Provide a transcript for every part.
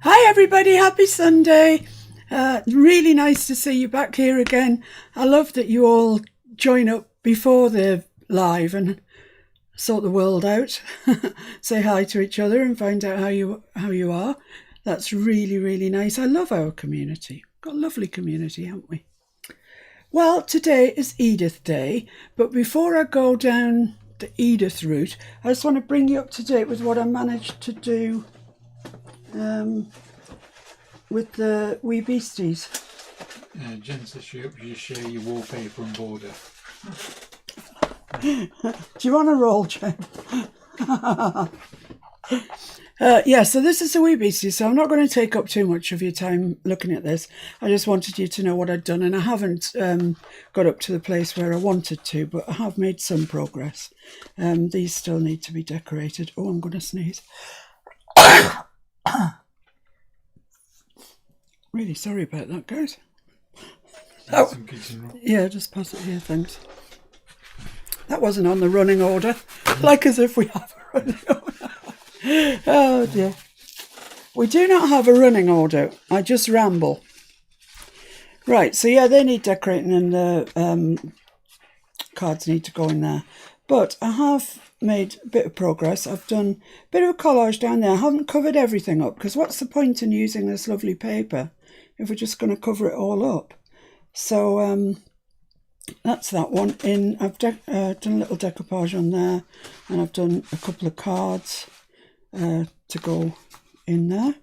Hi everybody, happy Sunday. Really nice to see you back here again. I love that you all join up before the live and sort the world out. Say hi to each other and find out how you are. That's really, really nice. I love our community. Got a lovely community, haven't we? Well, today is Edith Day, but before I go down the Edith route, I just want to bring you up to date with what I managed to do with the wee beasties. Jen says you share your wallpaper and border. Do you want to roll, Jen? Yeah, so this is the wee beasties, so I'm not going to take up too much of your time looking at this. I just wanted you to know what I'd done, and I haven't got up to the place where I wanted to, but I have made some progress. These still need to be decorated. Oh, I'm going to sneeze. Really sorry about that, guys. Oh, yeah, just pass it here, thanks. That wasn't on the running order, like as if we have a running order. Oh dear. We do not have a running order. I just ramble. Right, so yeah, they need decorating and the cards need to go in there. But I have made a bit of progress. I've done a bit of a collage down there. I haven't covered everything up because what's the point in using this lovely paper if we're just going to cover it all up? So that's that one. I've done a little decoupage on there, and I've done a couple of cards to go in there.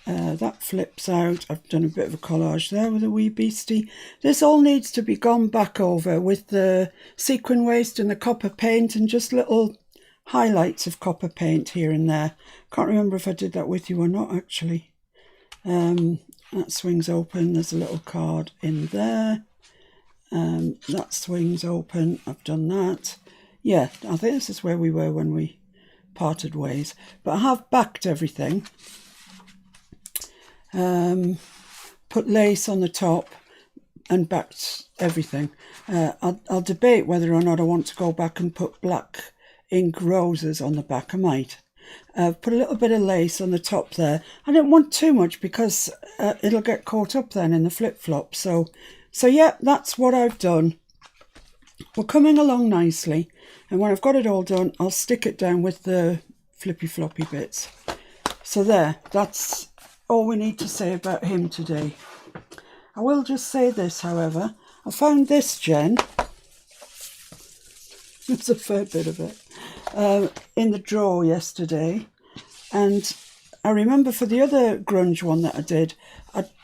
That flips out. I've done a bit of a collage there with a wee beastie. This all needs to be gone back over with the sequin waste and the copper paint and just little highlights of copper paint here and there. Can't remember if I did that with you or not, actually. That swings open. There's a little card in there. That swings open. I've done that. Yeah, I think this is where we were when we parted ways. But I have backed everything. Put lace on the top and backed everything. I'll debate whether or not I want to go back and put black ink roses on the back. I might. Put a little bit of lace on the top there. I didn't want too much because it'll get caught up then in the flip-flop. So yeah, that's what I've done. We're coming along nicely. And when I've got it all done, I'll stick it down with the flippy-floppy bits. So there, that's all we need to say about him today. I will just say this, however. I found this, Jen. It's a fair bit of it. In the drawer yesterday, and I remember for the other grunge one that I did,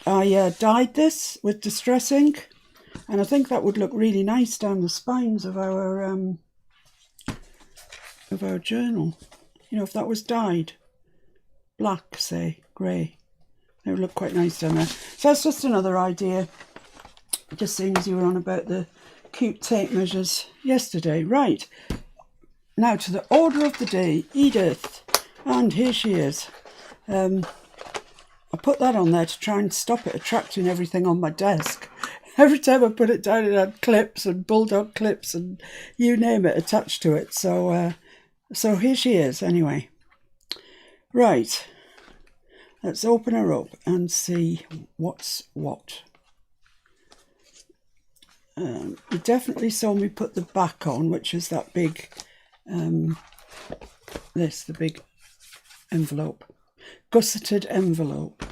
I dyed this with distress ink, and I think that would look really nice down the spines of our journal. You know, if that was dyed black, say grey, it would look quite nice down there. So that's just another idea. Just seeing as you were on about the cute tape measures yesterday. Right. Now to the order of the day, Edith, and here she is. I put that on there to try and stop it attracting everything on my desk. Every time I put it down, it had clips and bulldog clips and you name it attached to it. So here she is anyway. Right, let's open her up and see what's what. You definitely saw me put the back on, which is that big... the big envelope, gusseted envelope,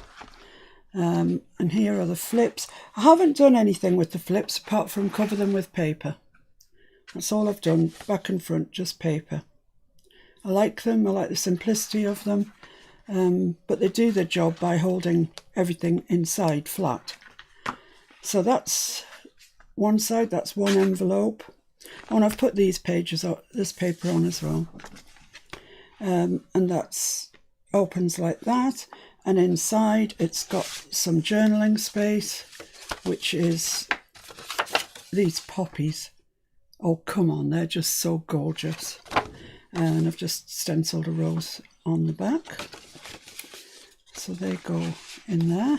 and here are the flips. I haven't done anything with the flips apart from cover them with paper. That's all I've done, back and front, just paper. I like them, I like the simplicity of them, but they do their job by holding everything inside flat. So that's one side, that's one envelope. Oh, and I've put these pages, this paper on as well. And that's opens like that. And inside it's got some journaling space, which is these poppies. Oh, come on, they're just so gorgeous. And I've just stenciled a rose on the back. So they go in there.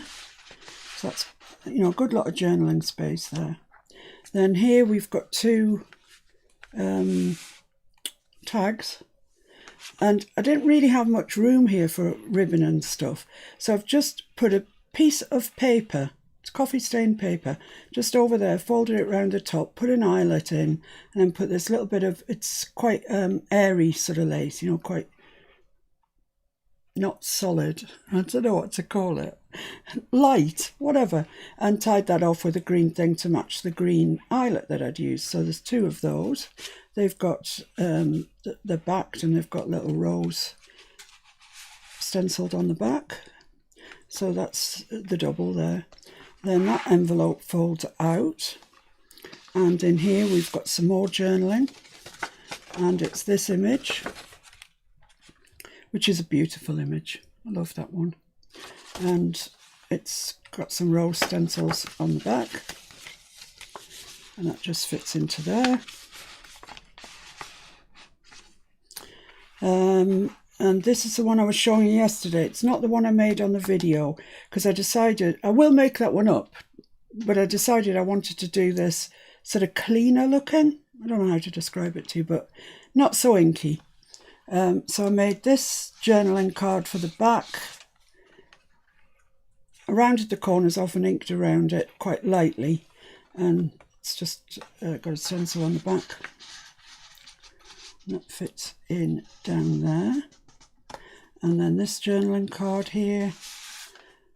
So that's, you know, a good lot of journaling space there. Then here we've got two tags. And I didn't really have much room here for ribbon and stuff. So I've just put a piece of paper, it's coffee stained paper, just over there, folded it round the top, put an eyelet in, and then put this little bit of, it's quite airy sort of lace, you know, quite not solid, I don't know what to call it, light, whatever, and tied that off with a green thing to match the green eyelet that I'd used. So there's 2 of those. They've got, they're backed and they've got little rows stenciled on the back. So that's the double there. Then that envelope folds out. And in here we've got some more journaling. And it's this image, which is a beautiful image. I love that one. And it's got some rose stencils on the back. And that just fits into there. And this is the one I was showing you yesterday. It's not the one I made on the video, because I decided, I will make that one up, but I decided I wanted to do this sort of cleaner looking. I don't know how to describe it to you, but not so inky. So I made this journaling card for the back. I rounded the corners off and inked around it quite lightly. And it's just got a stencil on the back. And that fits in down there. And then this journaling card here.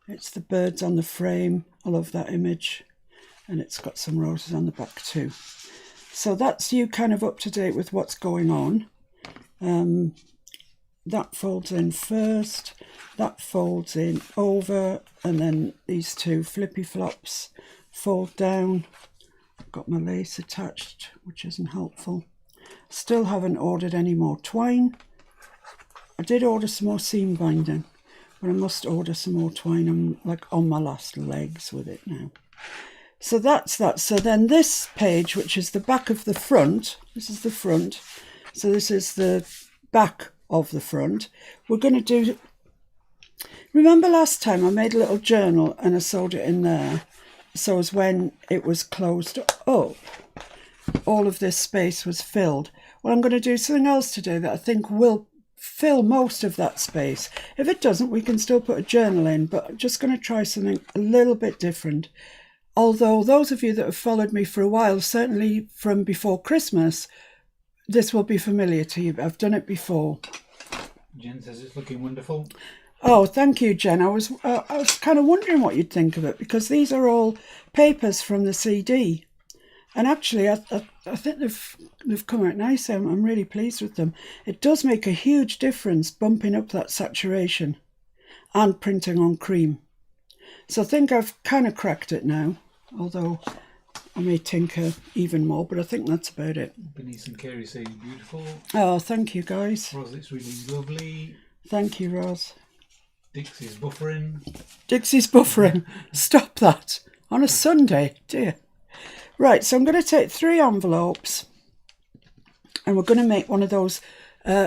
It's the birds on the frame. I love that image. And it's got some roses on the back too. So that's you kind of up to date with what's going on. That folds in first, that folds in over, and then these 2 flippy flops fold down. I've got my lace attached, which isn't helpful. Still haven't ordered any more twine. I did order some more seam binding, but I must order some more twine. I'm like on my last legs with it now. So that's that. So then this page, which is the back of the front, this is the front. So this is the back of the front. We're going to do, remember last time I made a little journal and I sewed it in there. So as when it was closed up, all of this space was filled. Well, I'm going to do something else today that I think will fill most of that space. If it doesn't, we can still put a journal in, but I'm just going to try something a little bit different. Although those of you that have followed me for a while, certainly from before Christmas, this will be familiar to you. I've done it before. Jen says it's looking wonderful. Oh, thank you, Jen. I was kind of wondering what you'd think of it, because these are all papers from the CD. And actually, I think they've come out nice. I'm really pleased with them. It does make a huge difference bumping up that saturation and printing on cream. So I think I've kind of cracked it now, although I may tinker even more, but I think that's about it. Denise and Kerry say beautiful. Oh, thank you, guys. Ros, it's really lovely. Thank you, Ros. Dixie's buffering. Dixie's buffering. Stop that. On a Sunday, dear. Right, so I'm going to take 3 envelopes and we're going to make one of those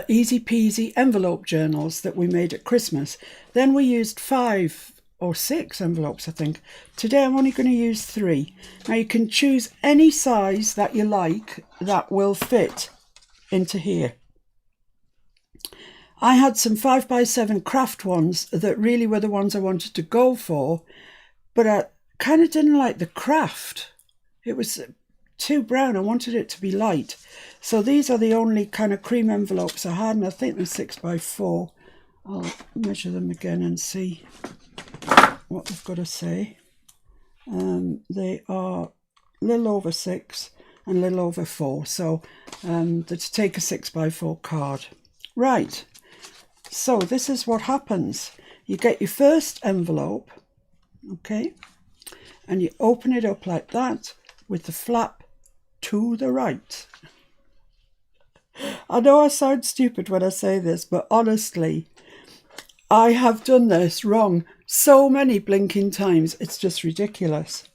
easy peasy envelope journals that we made at Christmas. Then we used 5 or 6 envelopes, I think. Today I'm only going to use 3. Now you can choose any size that you like that will fit into here. I had some 5x7 craft ones that really were the ones I wanted to go for, but I kind of didn't like the craft. It was too brown. I wanted it to be light. So these are the only kind of cream envelopes I had, and I think they're 6x4. I'll measure them again and see what they've got to say. They are a little over 6 and a little over 4. So to take a 6x4 card. Right. So this is what happens. You get your first envelope, okay, and you open it up like that with the flap to the right. I know I sound stupid when I say this, but honestly, I have done this wrong so many blinking times. It's just ridiculous.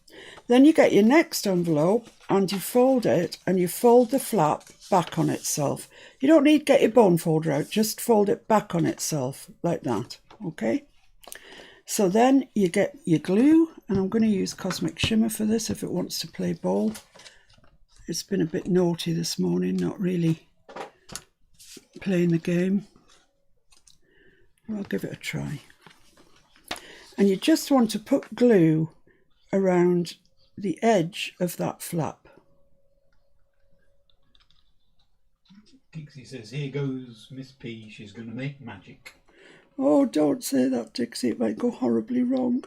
Then you get your next envelope and you fold it and you fold the flap back on itself. You don't need to get your bone folder out, just fold it back on itself like that, okay? So then you get your glue, and I'm going to use Cosmic Shimmer for this if it wants to play ball. It's been a bit naughty this morning, not really playing the game. I'll give it a try. And you just want to put glue around the edge of that flap. Dixie says, here goes Miss P, she's going to make magic. Oh, don't say that, Dixie, it might go horribly wrong.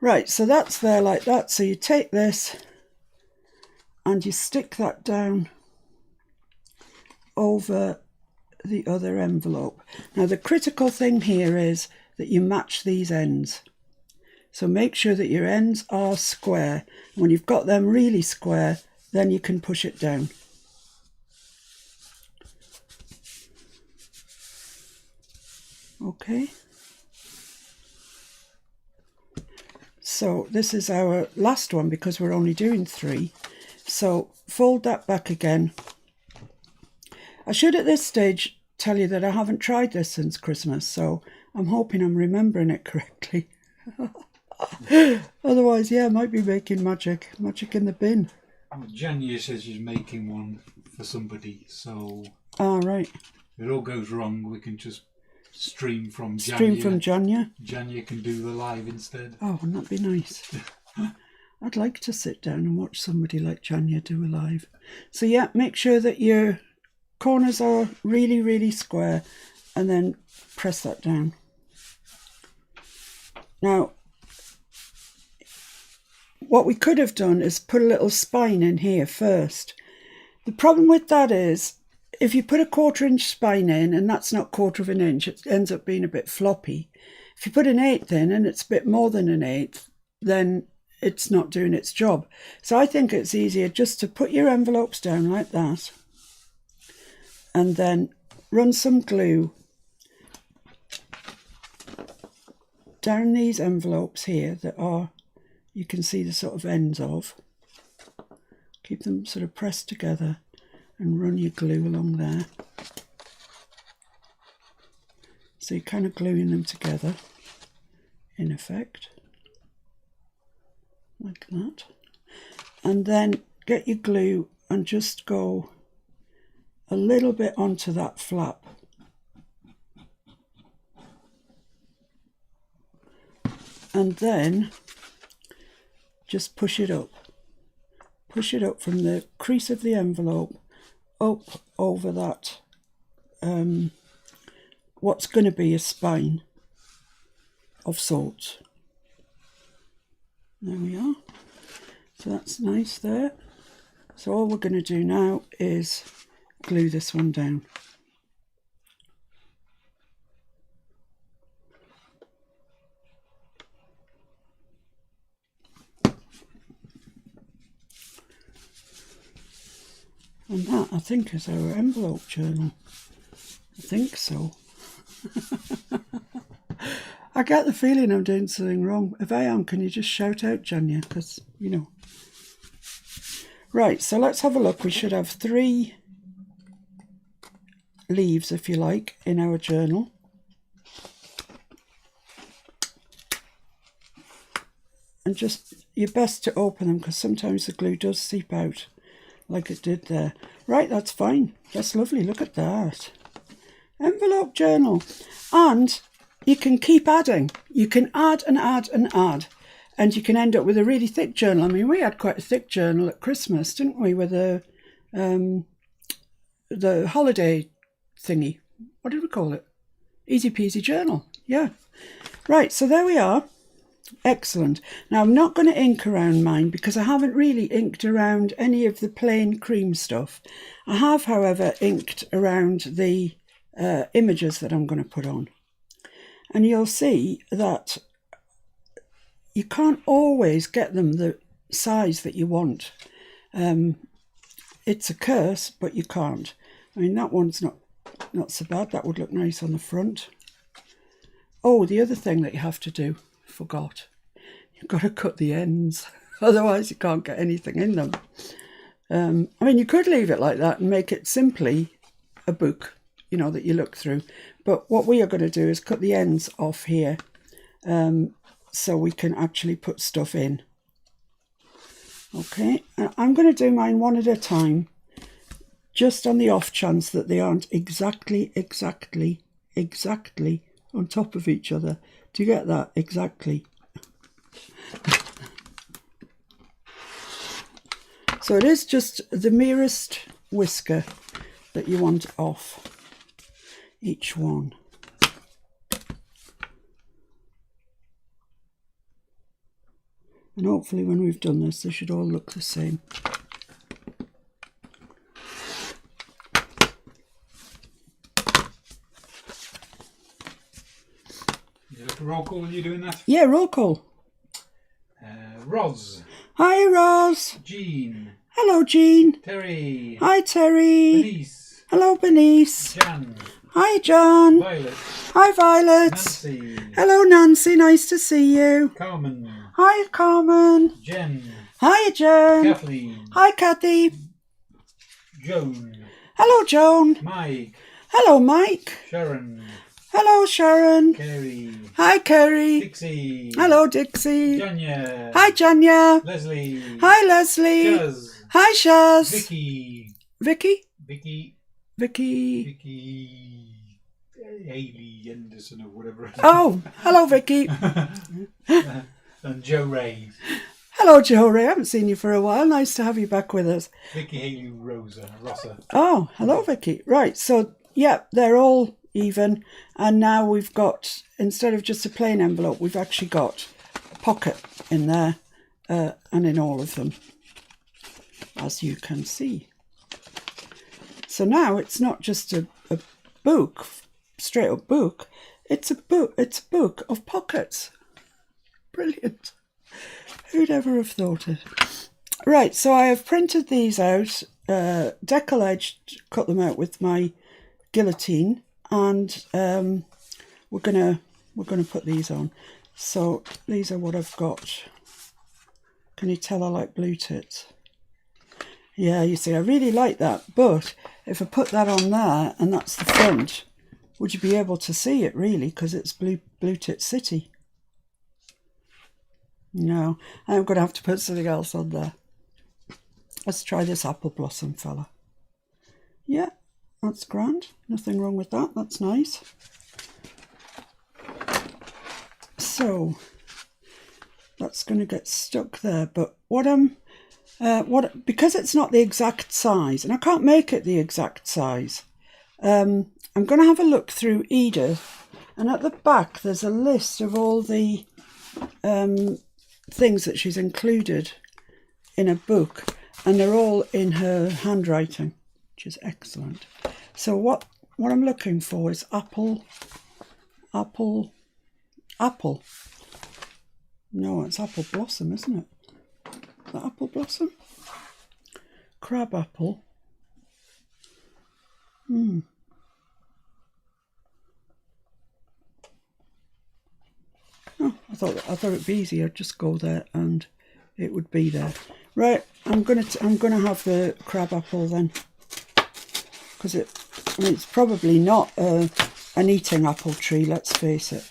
Right, so that's there like that. So you take this and you stick that down over the other envelope. Now the critical thing here is that you match these ends. So make sure that your ends are square. When you've got them really square, then you can push it down. Okay. So this is our last one because we're only doing 3. So fold that back again. I should at this stage tell you that I haven't tried this since Christmas, so I'm hoping I'm remembering it correctly. Otherwise, yeah, I might be making magic in the bin. Janya says she's making one for somebody, so... Ah, right. If it all goes wrong, we can just stream from Janya. Stream from Janya. Janya can do the live instead. Oh, wouldn't that be nice? I'd like to sit down and watch somebody like Janya do a live. So yeah, make sure that your corners are really, really square and then press that down. Now, what we could have done is put a little spine in here first. The problem with that is, if you put a 1/4 inch spine in, and that's not 1/4 of an inch, it ends up being a bit floppy. If you put an 1/8 in, and it's a bit more than an 1/8, then it's not doing its job. So I think it's easier just to put your envelopes down like that, and then run some glue down these envelopes here that are, you can see the sort of ends of. Keep them sort of pressed together and run your glue along there. So you're kind of gluing them together, in effect, like that. And then get your glue and just go a little bit onto that flap. And then just push it up. Push it up from the crease of the envelope up over that, what's going to be a spine of sorts. There we are. So that's nice there. So all we're going to do now is glue this one down. And that, I think, is our envelope journal. I think so. I get the feeling I'm doing something wrong. If I am, can you just shout out, Janya? Because, you know. Right, so let's have a look. We should have 3 leaves, if you like, in our journal. And just your best to open them, because sometimes the glue does seep out like it did there. Right, that's fine. That's lovely. Look at that. Envelope journal. And you can keep adding. You can add and add and add. And you can end up with a really thick journal. I mean, we had quite a thick journal at Christmas, didn't we? With the holiday thingy. What did we call it? Easy peasy journal. Yeah. Right, so there we are. Excellent. Now I'm not going to ink around mine because I haven't really inked around any of the plain cream stuff. I have, however, inked around the images that I'm going to put on. And you'll see that you can't always get them the size that you want. It's a curse, but you can't. I mean, that one's not so bad. That would look nice on the front. Oh, the other thing that you have to do, forgot. You've got to cut the ends. Otherwise you can't get anything in them. I mean, you could leave it like that and make it simply a book, you know, that you look through. But what we are going to do is cut the ends off here so we can actually put stuff in. Okay, I'm going to do mine one at a time, just on the off chance that they aren't exactly on top of each other. Do you get that? Exactly. So it is just the merest whisker that you want off each one. And hopefully when we've done this, they should all look the same. Roll call, are you doing that? Yeah, roll call. Roz. Hi, Roz. Jean. Hello, Jean. Terry. Hi, Terry. Bernice. Hello, Bernice. Jan. Hi, John. Violet. Hi, Violet. Nancy. Hello, Nancy. Nice to see you. Carmen. Hi, Carmen. Jen. Hi, Jen. Kathleen. Hi, Kathy. Joan. Hello, Joan. Mike. Hello, Mike. Sharon. Hello, Sharon. Kerry. Hi, Kerry. Dixie. Hello, Dixie. Janya. Hi, Janya. Leslie. Hi, Leslie. Shaz. Hi, Shaz. Vicky. Vicky? Vicky. Vicky. Vicky. Haley Henderson or whatever. Oh, hello, Vicky. And Joe Ray. Hello, Joe Ray. I haven't seen you for a while. Nice to have you back with us. Vicky Haley Rossa. Oh, hello, Vicky. Right, so, yeah, they're all even. And now we've got, instead of just a plain envelope, we've actually got a pocket in there and in all of them, as you can see. So now it's not just a book, straight up book. It's a book of pockets. Brilliant. Who'd ever have thought it? Right, so I have printed these out, decal edged, cut them out with my guillotine, and we're gonna put these on. So these are what I've got. Can you tell I like blue tits? Yeah, you see, I really like that, but if I put that on there and that's the front, would you be able to see it really? Because it's Blue Tit City. No, I'm going to have to put something else on there. Let's try this apple blossom fella. Yeah, that's grand. Nothing wrong with that. That's nice. So that's going to get stuck there. But because it's not the exact size, and I can't make it the exact size, I'm going to have a look through Edith, and at the back there's a list of all the things that she's included in a book, and they're all in her handwriting, which is excellent. So what I'm looking for is apple. No, it's apple blossom, isn't it? Is that apple blossom? Crab apple. Oh, I thought it'd be easy. I'd just go there and it would be there. Right, I'm gonna have the crab apple then, because it's probably not an eating apple tree. Let's face it,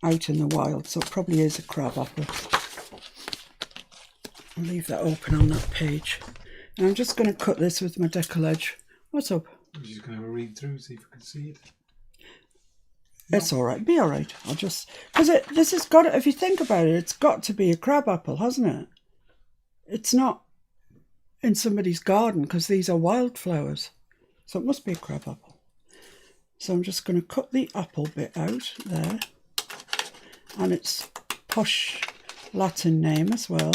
out in the wild, so it probably is a crab apple. I'll leave that open on that page. And I'm just going to cut this with my decal edge. What's up? I'm just going to have a read through, see if I can see it. It's all right. Be all right. I'll just... Because this has got... If you think about it, it's got to be a crab apple, hasn't it? It's not in somebody's garden, because these are wildflowers. So it must be a crab apple. So I'm just going to cut the apple bit out there. And its posh Latin name as well,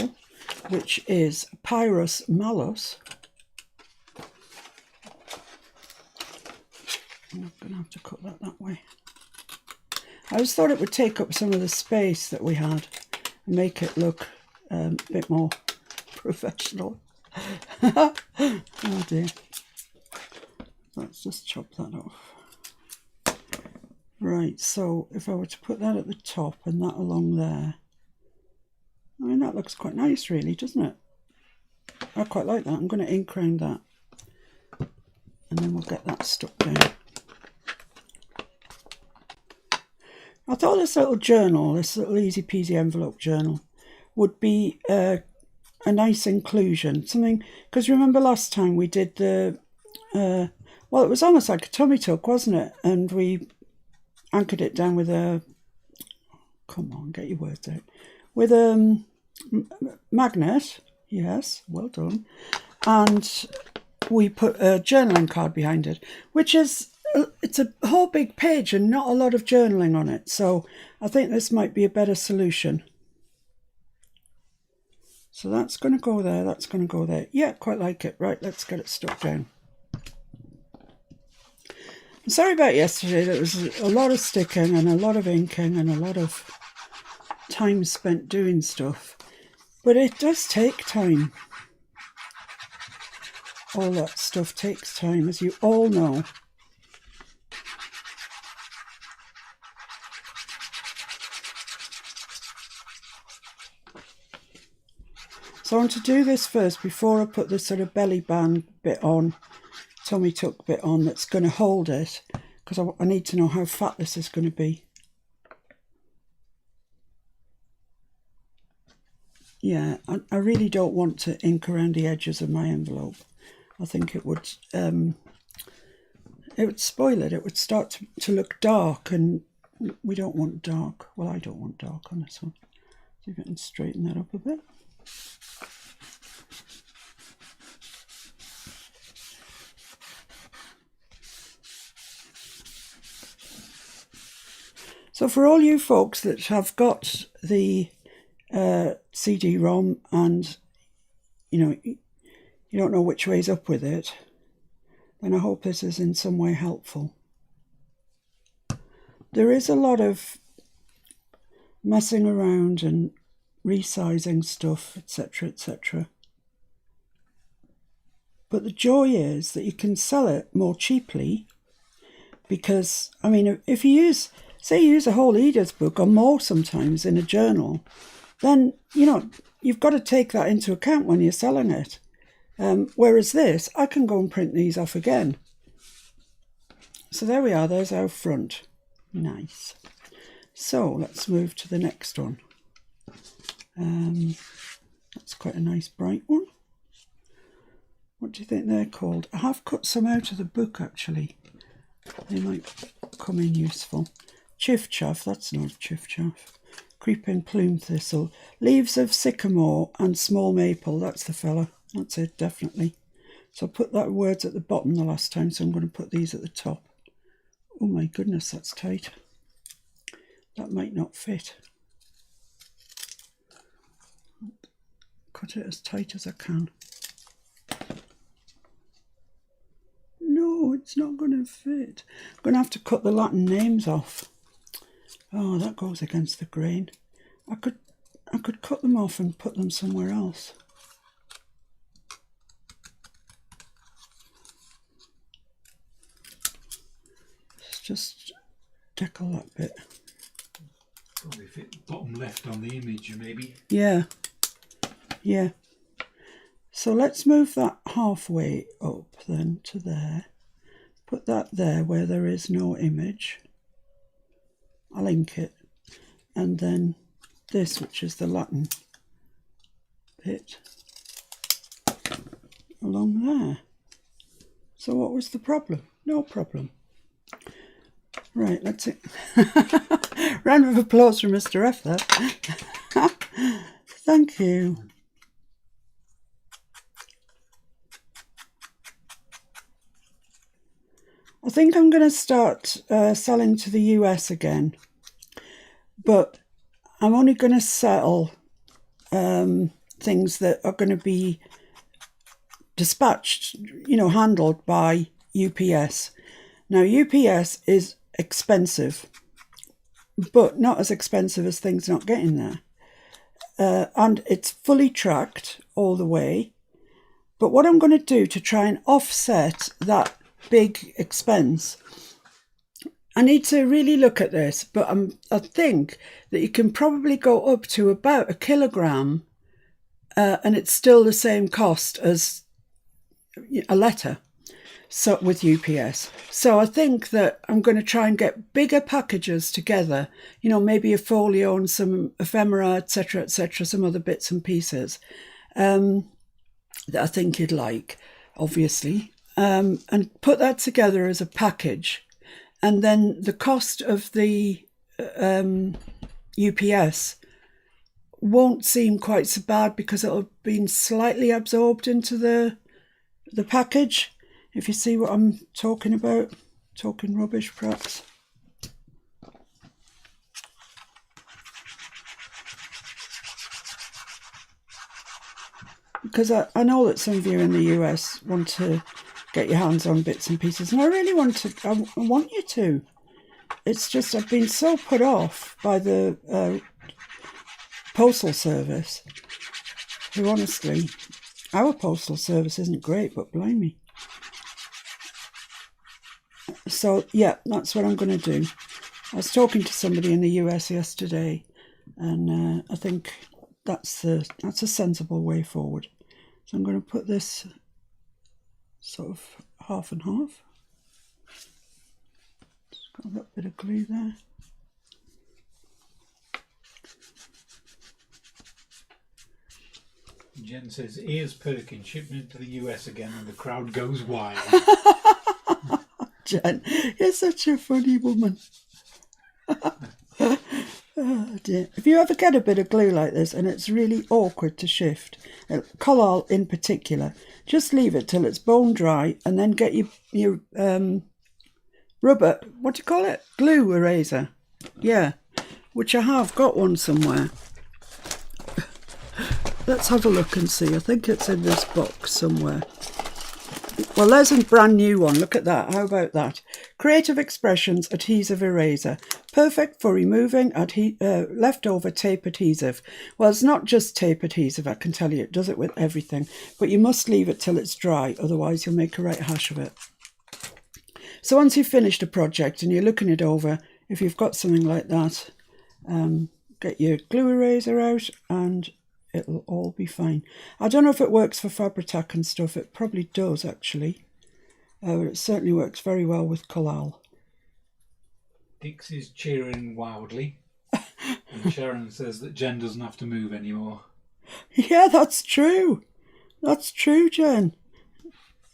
which is Pyrus malus. I'm not going to have to cut that way. I just thought it would take up some of the space that we had and make it look a bit more professional. Oh dear. Let's just chop that off. Right, so if I were to put that at the top and that along there, I mean, that looks quite nice really, doesn't it? I quite like that. I'm going to ink round that and then we'll get that stuck down. I thought this little journal, this little easy peasy envelope journal, would be a nice inclusion. Something, because remember last time we did the, well, it was almost like a tummy tuck, wasn't it? And we anchored it down with a, come on, get your words out, with a magnet. Yes, well done. And we put a journaling card behind it, which is, it's a whole big page and not a lot of journaling on it. So I think this might be a better solution. So that's going to go there, that's going to go there. Yeah, quite like it. Right, let's get it stuck down. I'm sorry about yesterday. There was a lot of sticking and a lot of inking and a lot of time spent doing stuff. But it does take time. All that stuff takes time, as you all know. So I want to do this first before I put this sort of belly band bit on, tummy tuck bit on that's going to hold it, because I need to know how fat this is going to be. Yeah, I really don't want to ink around the edges of my envelope. I think it would spoil it. It would start to look dark, and we don't want dark. Well, I don't want dark on this one. See if I can straighten that up a bit. So for all you folks that have got the CD-ROM and you don't know which way's up with it, then I hope this is in some way helpful. There is a lot of messing around and resizing stuff, etc., etc. But the joy is that you can sell it more cheaply, because, I mean, if you use, say you use a whole Edith book or more sometimes in a journal, then, you've got to take that into account when you're selling it. Whereas this, I can go and print these off again. So there we are, there's our front. Nice. So let's move to the next one. That's quite a nice bright one. What do you think they're called? I have cut some out of the book, actually. They might come in useful. Chiff-chaff, that's not chiff-chaff. Creeping plume thistle. Leaves of sycamore and small maple, that's the fella. That's it, definitely. So I put that words at the bottom the last time, so I'm going to put these at the top. Oh my goodness, that's tight. That might not fit. Cut it as tight as I can. No, it's not going to fit. I'm going to have to cut the Latin names off. Oh, that goes against the grain. I could cut them off and put them somewhere else. Let's just deckle that bit. Probably fit bottom left on the image, maybe. Yeah. Yeah. So let's move that halfway up then to there. Put that there where there is no image. I'll ink it. And then this, which is the Latin bit, along there. So what was the problem? No problem. Right, that's it. Round of applause for Mr. F there. Thank you. I think I'm going to start selling to the US again, but I'm only going to sell things that are going to be dispatched, handled by UPS. Now, UPS is expensive, but not as expensive as things not getting there. And it's fully tracked all the way. But what I'm going to do to try and offset that big expense, I need to really look at this, but I think that you can probably go up to about 1 kilogram and it's still the same cost as a letter. So with UPS. So I think that I'm going to try and get bigger packages together, maybe a folio and some ephemera, etc., some other bits and pieces that I think you'd like, obviously, and put that together as a package and then the cost of the UPS won't seem quite so bad because it'll have been slightly absorbed into the package. If you see what I'm talking about, talking rubbish perhaps. Because I know that some of you in the US want to get your hands on bits and pieces, and I really want you to. It's just I've been so put off by the postal service, who honestly, our postal service isn't great, but blimey. So yeah, that's what I'm going to do. I was talking to somebody in the US yesterday, and I think that's a sensible way forward. So I'm going to put this sort of half and half. Just got that bit of glue there. Jen says, ears perking, shipment to the US again, and the crowd goes wild. Jen, you're such a funny woman. Oh dear. If you ever get a bit of glue like this and it's really awkward to shift, collal in particular, just leave it till it's bone dry and then get your rubber, what do you call it? Glue eraser. Yeah, which I have got one somewhere. Let's have a look and see. I think it's in this box somewhere. Well, there's a brand new one. Look at that. How about that? Creative Expressions Adhesive Eraser. Perfect for removing leftover tape adhesive. Well, it's not just tape adhesive, I can tell you. It does it with everything. But you must leave it till it's dry, otherwise you'll make a right hash of it. So once you've finished a project and you're looking it over, if you've got something like that, get your glue eraser out and it'll all be fine. I don't know if it works for Fabri-Tac and stuff. It probably does, actually. It certainly works very well with collal. Dixie's cheering wildly. And Sharon says that Jen doesn't have to move anymore. Yeah, that's true. That's true, Jen.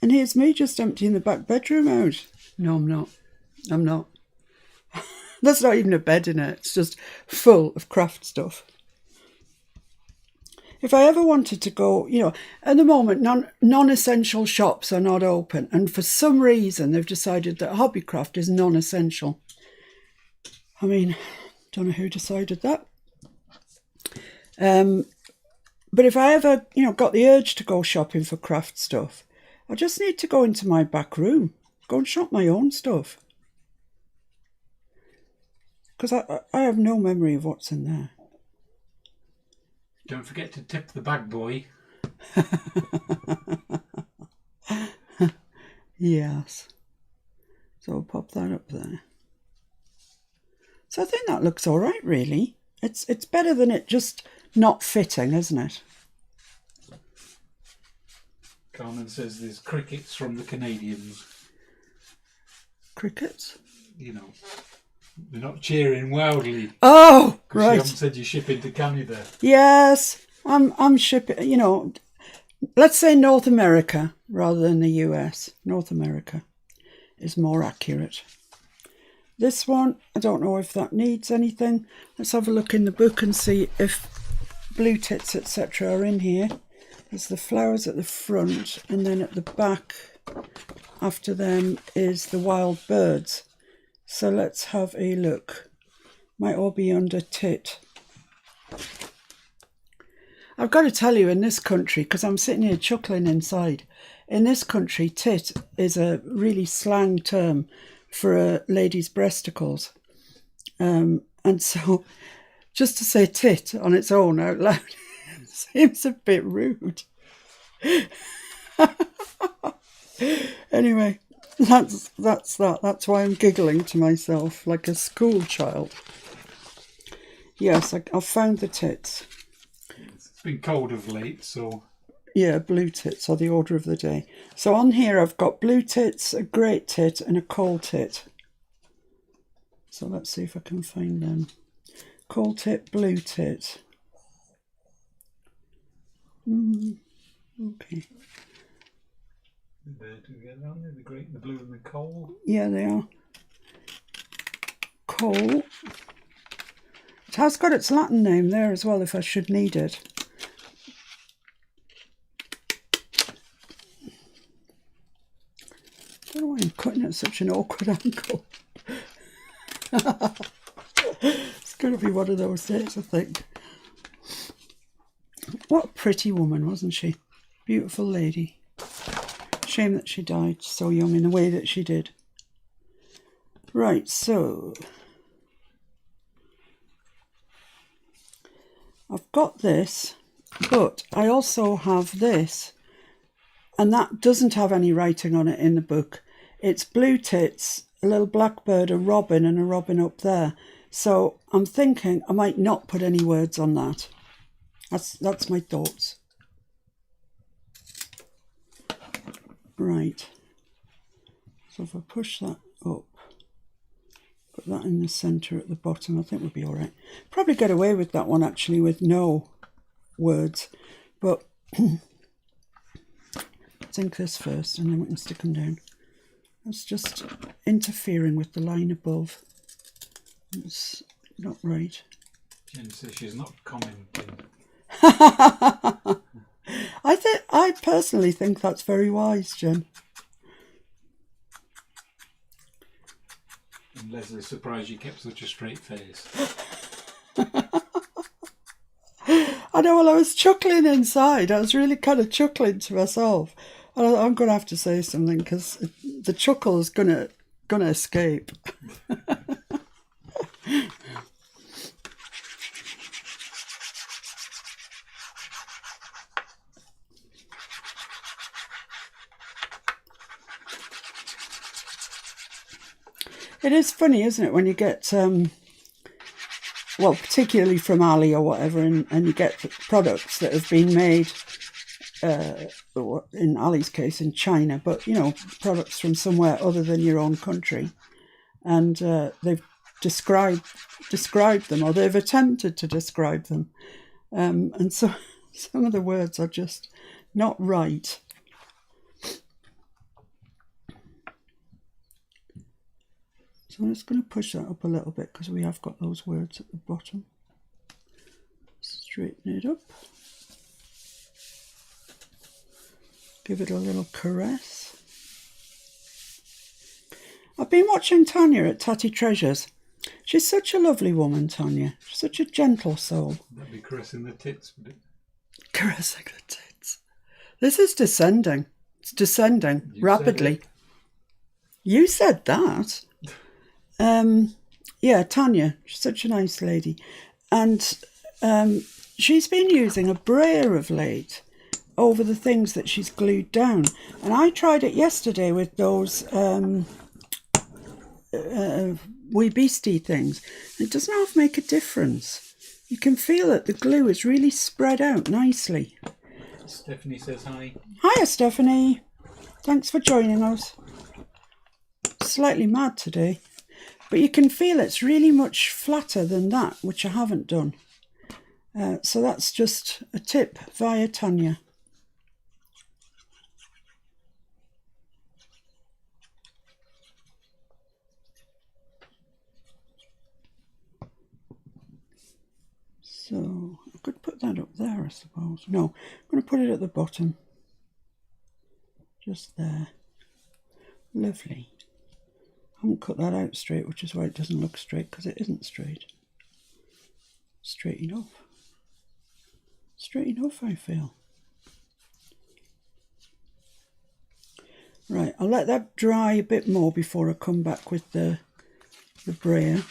And here's me just emptying the back bedroom out. No, I'm not. I'm not. There's not even a bed in it. It's just full of craft stuff. If I ever wanted to go, at the moment, non-essential shops are not open. And for some reason, they've decided that hobbycraft is non-essential. I mean, don't know who decided that. But if I ever, got the urge to go shopping for craft stuff, I just need to go into my back room, go and shop my own stuff. Because I have no memory of what's in there. Don't forget to tip the bag boy. Yes. So I'll pop that up there. So I think that looks all right, really. It's better than it just not fitting, isn't it? Carmen says there's crickets from the Canadians. Crickets? They're not cheering wildly. Oh, right. You haven't said you're shipping to Canada. Yes, I'm shipping, let's say North America rather than the US. North America is more accurate. This one, I don't know if that needs anything. Let's have a look in the book and see if blue tits, etc. are in here. There's the flowers at the front, and then at the back after them is the wild birds. So let's have a look. Might all be under tit. I've got to tell you, in this country, because I'm sitting here chuckling inside, in this country, tit is a really slang term for a lady's breasticles. And so just to say tit on its own out loud seems a bit rude. Anyway, that's that. That's why I'm giggling to myself like a school child. Yes, I found the tits. It's been cold of late, so... Yeah, blue tits are the order of the day. So on here I've got blue tits, a great tit and a cold tit. So let's see if I can find them. Cold tit, blue tit. Okay. They're together, aren't they? The great, the blue and the cold? Yeah, they are. coal. It has got its Latin name there as well if I should need it. I don't know why I'm cutting at such an awkward angle. It's going to be one of those days, I think. What a pretty woman, wasn't she? Beautiful lady. Shame that she died so young in the way that she did. Right, so I've got this, but I also have this, and that doesn't have any writing on it in the book. It's blue tits, a little blackbird, a robin, and a robin up there. So I'm thinking I might not put any words on that. That's my thoughts. Right. So if I push that up, put that in the centre at the bottom, I think we'll be all right. Probably get away with that one actually with no words, but let's ink this first and then we can stick them down. That's just interfering with the line above. It's not right. Jen says she's not commenting. I personally think that's very wise, Jen. And Leslie's surprised you kept such a straight face. I know, well, I was chuckling inside. I was really kind of chuckling to myself. And I'm going to have to say something because the chuckle is going to escape. It is funny, isn't it, when you get, well, particularly from Ali or whatever, and you get products that have been made, in Ali's case, in China, but, you know, products from somewhere other than your own country, and they've described them, or they've attempted to describe them, and so some of the words are just not right. So I'm just going to push that up a little bit because we have got those words at the bottom. Straighten it up. Give it a little caress. I've been watching Tanya at Tatty Treasures. She's such a lovely woman, Tanya. She's such a gentle soul. That'd be caressing the tits, would it? Caressing the tits. This is descending. It's descending rapidly. You said that. Yeah, Tanya, she's such a nice lady, and she's been using a brayer of late over the things that she's glued down, and I tried it yesterday with those wee beastie things. It doesn't half make a difference. You can feel that the glue is really spread out nicely. Stephanie says hi. Hiya, Stephanie. Thanks for joining us. Slightly mad today. But you can feel it's really much flatter than that, which I haven't done. So that's just a tip via Tanya. So I could put that up there, I suppose. No, I'm going to put it at the bottom. Just there. Lovely. I haven't cut that out straight, which is why it doesn't look straight, because it isn't straight. Straight enough. Straight enough, I feel. Right, I'll let that dry a bit more before I come back with the brayer.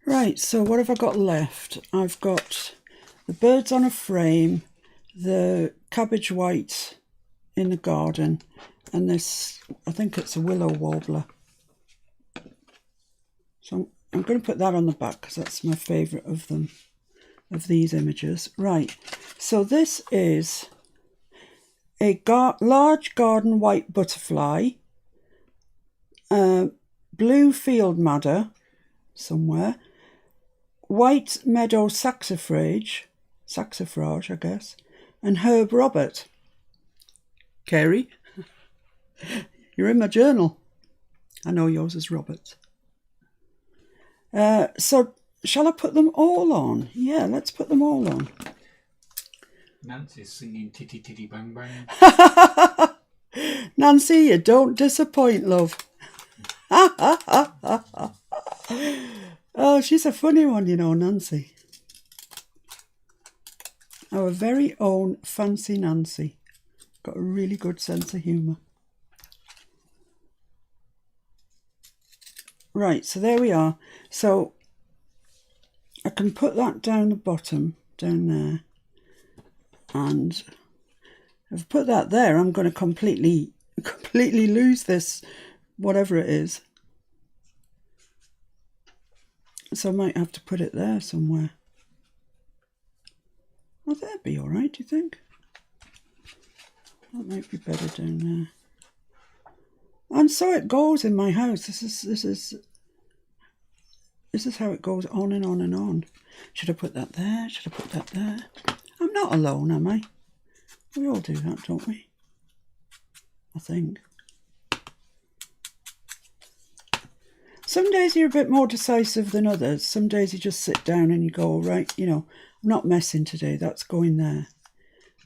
Right, so what have I got left? I've got the birds on a frame, the cabbage white in the garden, and this, I think it's a willow warbler. So I'm going to put that on the back because that's my favourite of them, of these images. Right, so this is a large garden white butterfly, blue field madder somewhere, white meadow saxifrage, I guess, and Herb Robert. Kerry? You're in my journal. I know yours is Robert. So shall I put them all on? Yeah, let's put them all on. Nancy's singing titty titty bang bang. Nancy, you don't disappoint, love. Oh, she's a funny one, you know, Nancy. Our very own Fancy Nancy. Got a really good sense of humour. Right, so there we are. So I can put that down the bottom, down there. And if I put that there, I'm going to completely lose this, whatever it is. So I might have to put it there somewhere. Oh, that'd be all right, do you think? That might be better down there. And so it goes in my house. This is how it goes on and on and on. Should I put that there? Should I put that there? I'm not alone, am I? We all do that, don't we? I think. Some days you're a bit more decisive than others. Some days you just sit down and you go, right, you know, I'm not messing today. That's going there.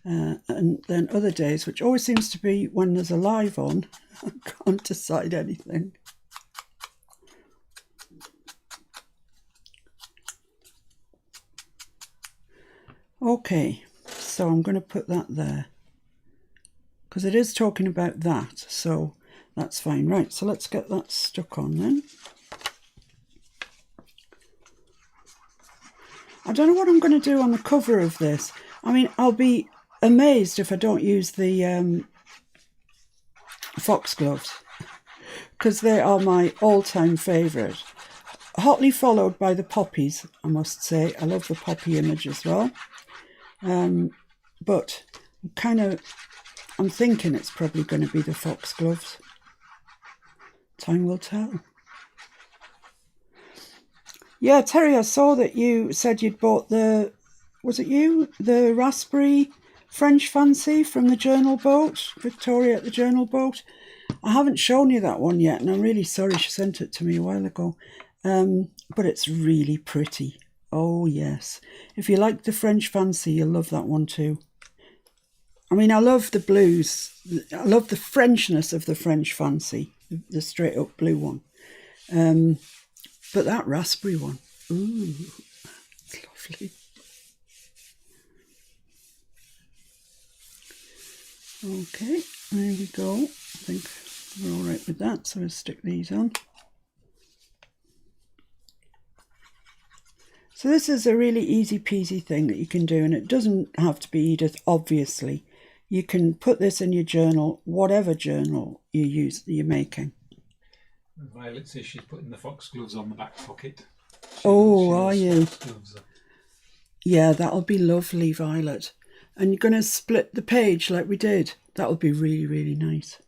And then other days, which always seems to be when there's a live on, I can't decide anything. Okay, so I'm going to put that there. Because it is talking about that, so that's fine. Right, so let's get that stuck on then. I don't know what I'm going to do on the cover of this. I mean, I'll be amazed if I don't use the foxgloves, because they are my all-time favourite. Hotly followed by the poppies, I must say. I love the poppy image as well. But I'm thinking it's probably going to be the foxgloves. Time will tell. Yeah, Terry, I saw that you said you'd bought was it you? The raspberry French fancy from the Journal Boat, Victoria at the Journal Boat. I haven't shown you that one yet, and I'm really sorry, she sent it to me a while ago. But it's really pretty. Oh, yes. If you like the French fancy, you'll love that one too. I mean, I love the blues. I love the Frenchness of the French fancy, the straight up blue one. But that raspberry one, ooh, it's lovely. Okay, there we go. I think we're all right with that, so we'll stick these on. So this is a really easy peasy thing that you can do, and it doesn't have to be Edith, obviously. You can put this in your journal, whatever journal you're making. Violet says she's putting the foxgloves on the back pocket. Are you? Yeah, that'll be lovely, Violet. And you're going to split the page like we did. That'll be really, really nice.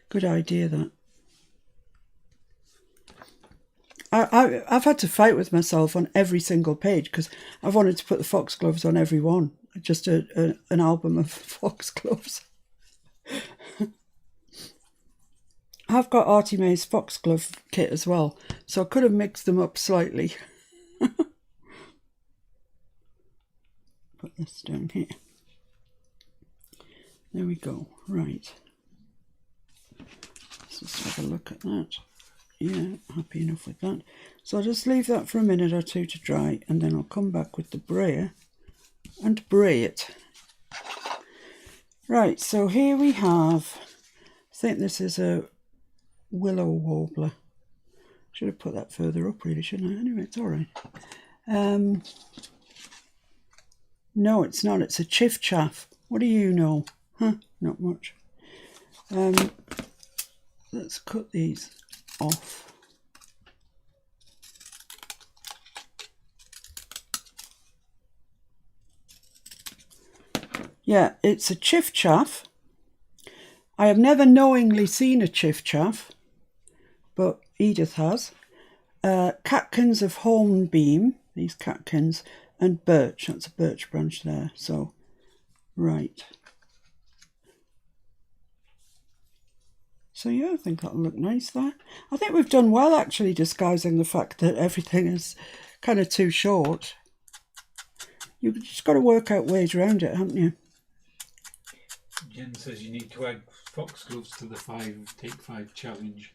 Good idea, that. I've had to fight with myself on every single page because I've wanted to put the foxgloves on every one. Just an album of foxgloves. I've got Artie May's foxglove kit as well, so I could have mixed them up slightly. Put this down here. There we go. Right. Let's just have a look at that. Yeah, happy enough with that. So I'll just leave that for a minute or two to dry, and then I'll come back with the brayer and bray it. Right, so here we have, I think this is a willow warbler. Should have put that further up really, shouldn't I? Anyway, it's all right. No, it's not. It's a chiff-chaff. What do you know? Huh? Not much. Let's cut these off. Yeah, it's a chiff-chaff. I have never knowingly seen a chiff-chaff, but Edith has. Catkins of hornbeam, these catkins, and birch. That's a birch branch there. So, right. So yeah, I think that'll look nice there. I think we've done well actually disguising the fact that everything is kind of too short. You've just got to work out ways around it, haven't you? Jen says you need to add foxgloves to the take 5 challenge.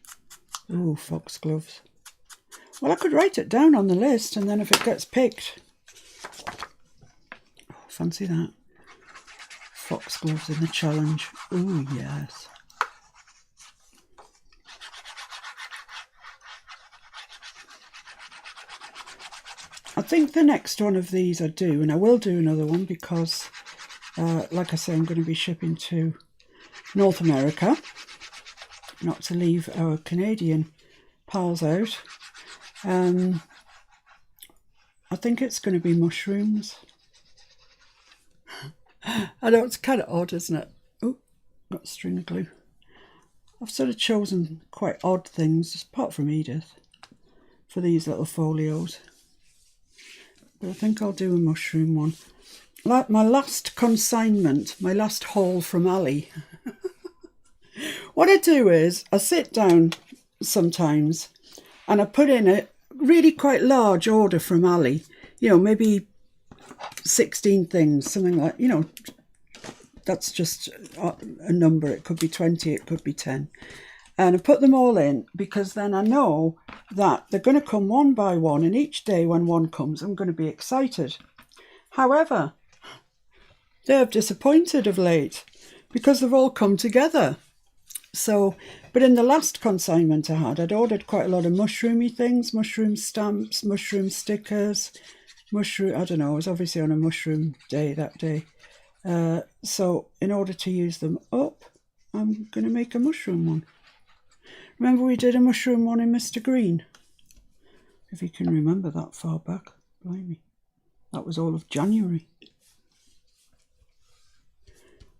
Ooh, foxgloves. Well, I could write it down on the list, and then if it gets picked... Oh, fancy that. Foxgloves in the challenge. Ooh, yes. I think the next one of these I do, and I will do another one because, like I say, I'm going to be shipping to North America, not to leave our Canadian pals out. I think it's going to be mushrooms. I know it's kind of odd, isn't it? Oh, got string of glue. I've sort of chosen quite odd things, apart from Edith, for these little folios. But I think I'll do a mushroom one. Like my last consignment, my last haul from Ali. What I do is I sit down sometimes and I put in a really quite large order from Ali. You know, maybe 16 things, something like, you know, that's just a number. It could be 20, it could be 10. And I put them all in because then I know that they're going to come one by one, and each day when one comes, I'm going to be excited. However, they have disappointed of late because they've all come together. So, but in the last consignment I had, I'd ordered quite a lot of mushroomy things, mushroom stamps, mushroom stickers, I don't know, I was obviously on a mushroom day that day. So in order to use them up, I'm going to make a mushroom one. Remember we did a mushroom one in Mr. Green? If you can remember that far back, blimey. That was all of January.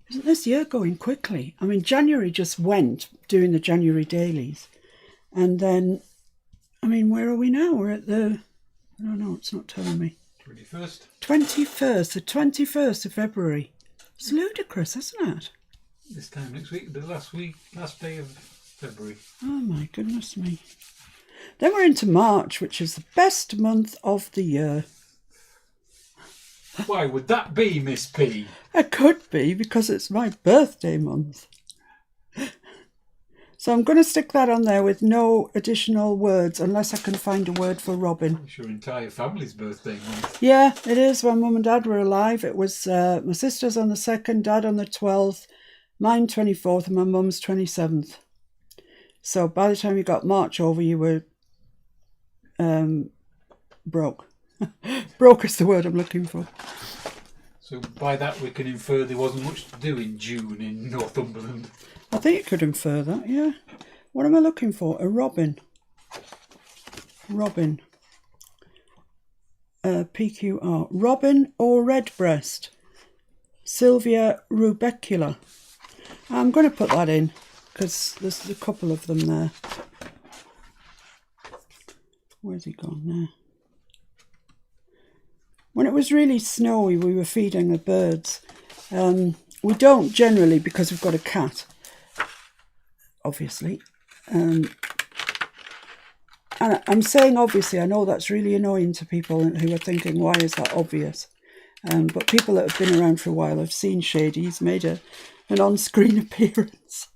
Isn't this year going quickly? I mean, January just went doing the January dailies. And then, I mean, where are we now? We're at the, I don't know, it's not telling me. 21st. 21st, the 21st of February. It's ludicrous, isn't it? This time next week, the last day of February. Oh my goodness me. Then we're into March, which is the best month of the year. Why would that be, Miss P? It could be because it's my birthday month. So I'm going to stick that on there with no additional words unless I can find a word for Robin. It's your entire family's birthday month. Yeah, it is. When Mum and Dad were alive, it was my sister's on the 2nd, Dad on the 12th, mine 24th and my mum's 27th. So by the time you got March over, you were broke. Broke is the word I'm looking for. So by that we can infer there wasn't much to do in June in Northumberland. I think you could infer that, yeah. What am I looking for? A robin. Robin. PQR. Robin or redbreast. Sylvia rubecula. I'm going to put that in because there's a couple of them there. Where's he gone now? When it was really snowy, we were feeding the birds. We don't generally because we've got a cat, obviously. And I'm saying obviously, I know that's really annoying to people who are thinking, why is that obvious? But people that have been around for a while have seen Shady. He's made an on-screen appearance.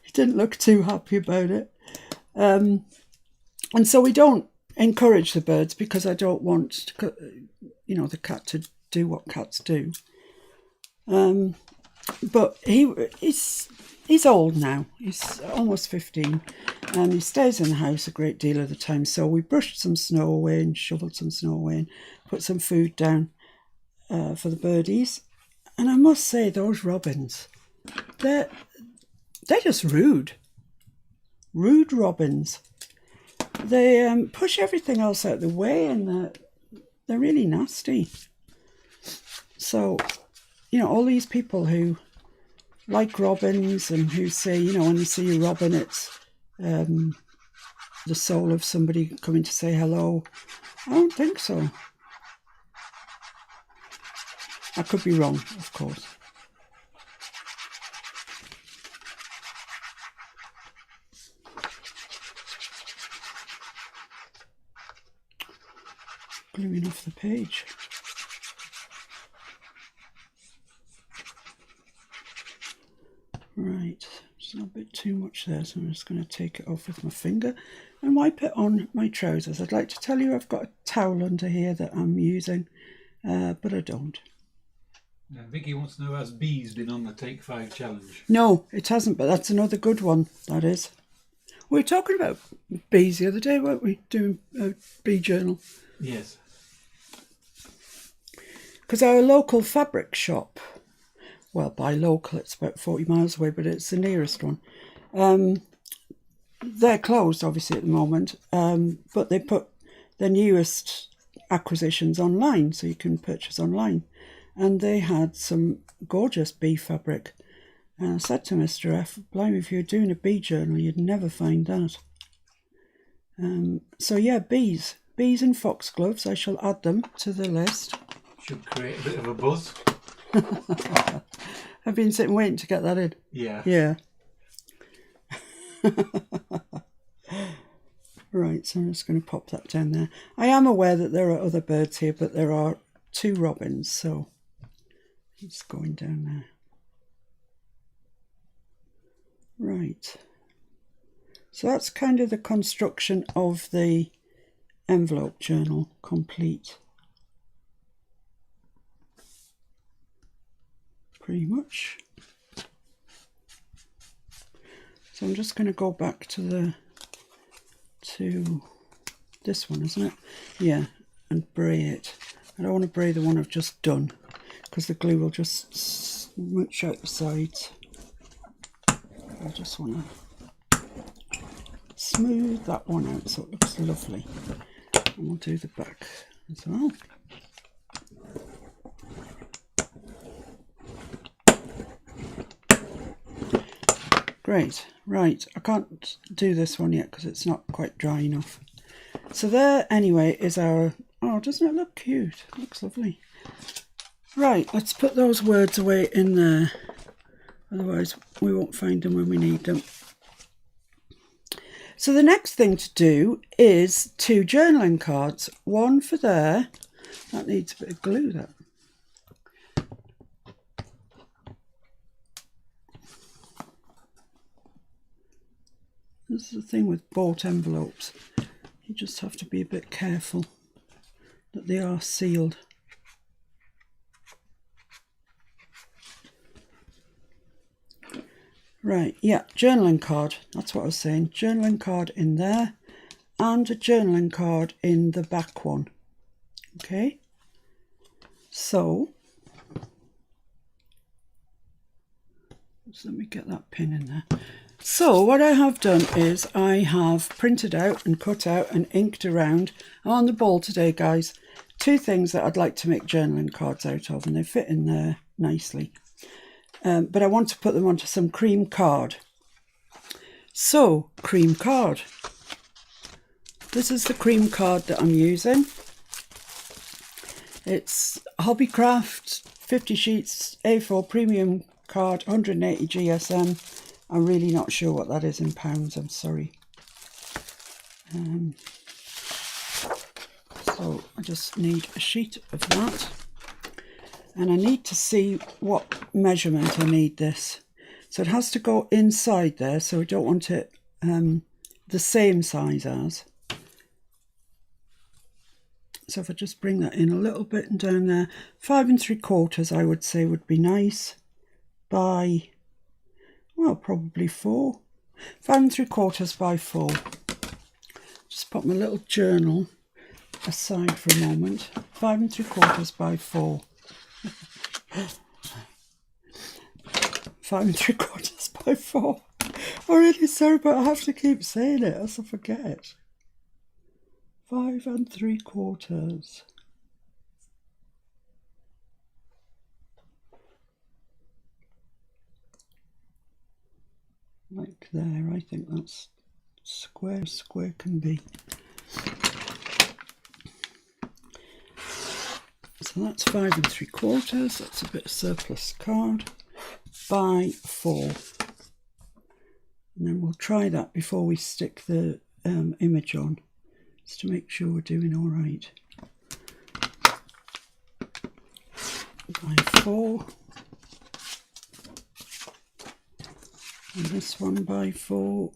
He didn't look too happy about it. And so we don't encourage the birds because I don't want, the cat to do what cats do. But he's old now. He's almost 15 and he stays in the house a great deal of the time. So we brushed some snow away and shoveled some snow away and put some food down for the birdies. And I must say, those robins, they're just rude. Rude robins. They push everything else out of the way and they're really nasty. So, all these people who like robins and who say, when you see a robin, it's the soul of somebody coming to say hello. I don't think so. I could be wrong, of course. off the page. Right, it's a bit too much there, so I'm just going to take it off with my finger and wipe it on my trousers. I'd like to tell you I've got a towel under here that I'm using, but I don't. Now, Vicky wants to know, has bees been on the Take 5 challenge? No, it hasn't, but that's another good one, that is. We were talking about bees the other day, weren't we? Doing a bee journal. Yes. Because our local fabric shop, well, by local, it's about 40 miles away, but it's the nearest one. They're closed, obviously, at the moment, but they put their newest acquisitions online, so you can purchase online. And they had some gorgeous bee fabric. And I said to Mr. F, blimey, if you're doing a bee journal, you'd never find that. So yeah, bees and foxgloves, I shall add them to the list. Should create a bit of a buzz. I've been sitting waiting to get that in. Yeah. Yeah. Right, so I'm just going to pop that down there. I am aware that there are other birds here, but there are 2 robins, so it's going down there. Right. So that's kind of the construction of the envelope journal complete. Pretty much. So I'm just going to go back to this one, isn't it? Yeah, and bray it. I don't want to bray the one I've just done because the glue will just smooch out the sides. I just want to smooth that one out so it looks lovely. And we'll do the back as well. Great. Right, I can't do this one yet because it's not quite dry enough. So there, anyway, is our... Oh, doesn't it look cute? It looks lovely. Right, let's put those words away in there. Otherwise, we won't find them when we need them. So the next thing to do is 2 journaling cards. One for there. That needs a bit of glue, that. This is the thing with bought envelopes. You just have to be a bit careful that they are sealed. Right, yeah, journaling card. That's what I was saying. Journaling card in there and a journaling card in the back one. Okay. So, just let me get that pin in there. So what I have done is I have printed out and cut out and inked around on the ball today, guys, 2 things that I'd like to make journaling cards out of, and they fit in there nicely. But I want to put them onto some cream card. So, cream card. This is the cream card that I'm using. It's Hobbycraft 50 sheets A4 premium card, 180 GSM. I'm really not sure what that is in pounds, I'm sorry. So I just need a sheet of that. And I need to see what measurement I need this. So it has to go inside there, so we don't want it the same size as. So if I just bring that in a little bit and down there, 5 3/4 I would say would be nice by... well, probably 4. 5 3/4 by 4. Just put my little journal aside for a moment. 5 3/4 by 4. 5 3/4 by 4. I'm really sorry, but I have to keep saying it else I forget. 5 3/4. Like there, I think that's square as square can be. So that's 5 3/4, that's a bit of surplus card, by 4. And then we'll try that before we stick the image on, just to make sure we're doing all right. by 4. And this one by 4.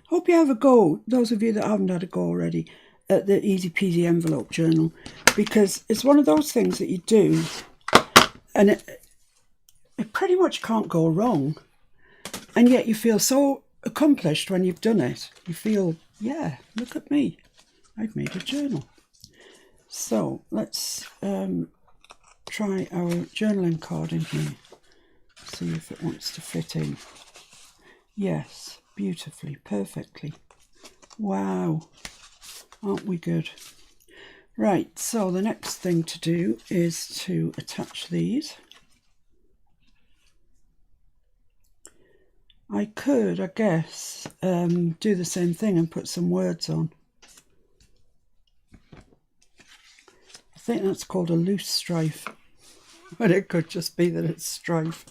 Hope you have a go, those of you that haven't had a go already, at the Easy Peasy envelope journal, because it's one of those things that you do and it pretty much can't go wrong, and yet you feel so accomplished when you've done it. You feel, yeah, look at me, I've made a journal. So let's try our journaling card in here, see if it wants to fit in. Yes, beautifully, perfectly. Wow, aren't we good? Right, so the next thing to do is to attach these. I could, I guess, do the same thing and put some words on. I think that's called a loose strife, but it could just be that it's strife.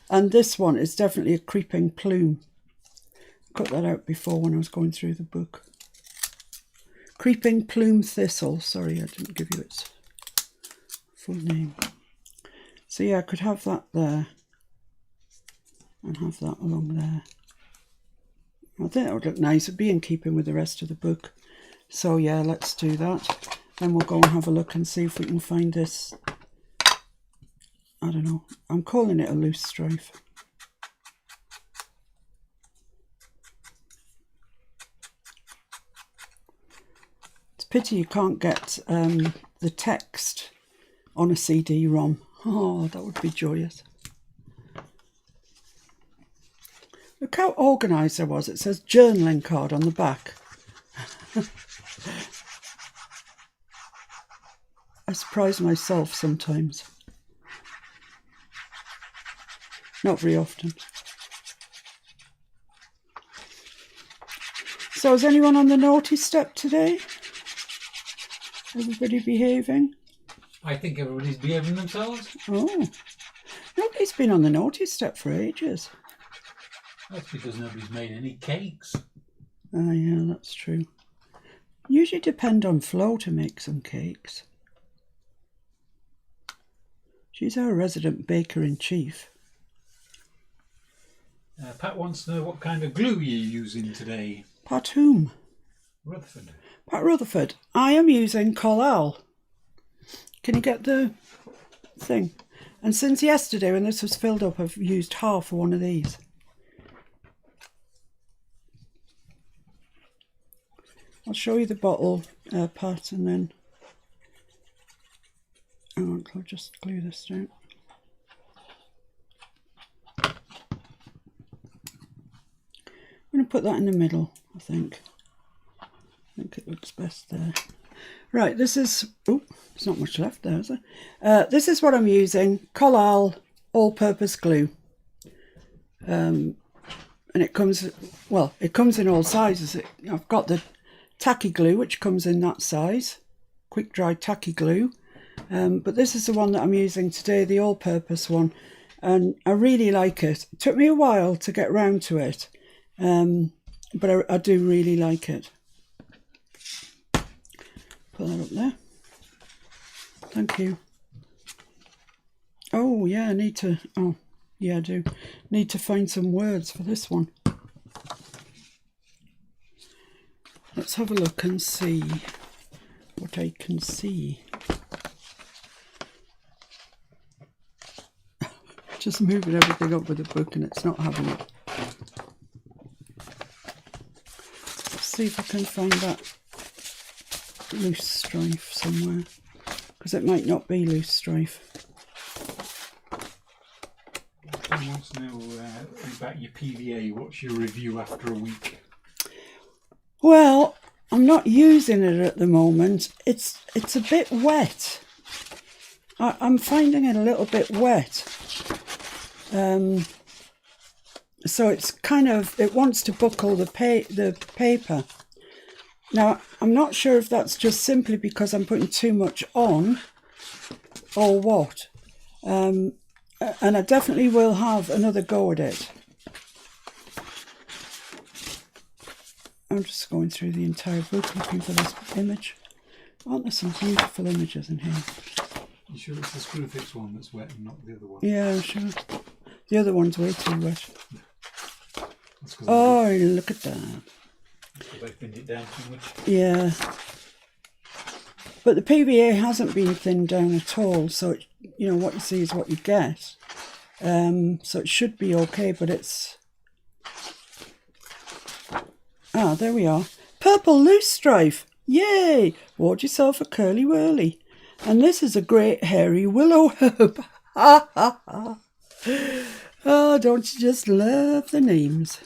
And this one is definitely a creeping plume. I cut that out before when I was going through the book. Creeping plume thistle. Sorry, I didn't give you its full name. So yeah, I could have that there and have that along there. I think that would look nice. It'd be in keeping with the rest of the book. So yeah, let's do that. Then we'll go and have a look and see if we can find this. I don't know. I'm calling it a loose strife. Pity you can't get the text on a CD-ROM. Oh, that would be joyous. Look how organised I was. It says journaling card on the back. I surprise myself sometimes. Not very often. So is anyone on the naughty step today? Everybody behaving? I think everybody's behaving themselves. Oh, nobody's been on the naughty step for ages. That's because nobody's made any cakes. Ah, yeah, that's true. Usually depend on Flo to make some cakes. She's our resident baker-in-chief. Pat wants to know what kind of glue you're using today. Pat whom? Rutherford. Pat Rutherford. I am using Collal. Can you get the thing? And since yesterday when this was filled up, I've used half of one of these. I'll show you the bottle, Pat, and then I'll just glue this down. I'm going to put that in the middle, I think. I think it looks best there. Right, this is... Oh, there's not much left there, is there? This is what I'm using. Collal all-purpose glue. And it comes... Well, it comes in all sizes. I've got the tacky glue, which comes in that size. Quick dry tacky glue. But this is the one that I'm using today, the all-purpose one. And I really like it. It took me a while to get round to it. But I do really like it. Put that up there. Thank you. Oh, yeah, I need to... Oh, yeah, I do. Need to find some words for this one. Let's have a look and see what I can see. Just moving everything up with the book and it's not having it. Let's see if I can find that loose strife somewhere, because it might not be loose strife. Someone wants to know about your PVA. What's your review after a week? Well, I'm not using it at the moment. It's a bit wet. I'm finding it a little bit wet. So it's kind of, it wants to buckle the paper. Now, I'm not sure if that's just simply because I'm putting too much on or what. And I definitely will have another go at it. I'm just going through the entire book looking for this image. Aren't there some beautiful images in here? You sure it's the Screwfix one that's wet and not the other one? Yeah, sure. The other one's way too wet. That's Oh, look at that. Because I thinned it down too much. Yeah. But the PVA hasn't been thinned down at all, so it, you know, what you see is what you get. So it should be okay, but it's... Ah, there we are. Purple loose strife. Yay! Ward yourself a curly whirly. And this is a great hairy willow herb. Ha ha ha. Oh, don't you just love the names?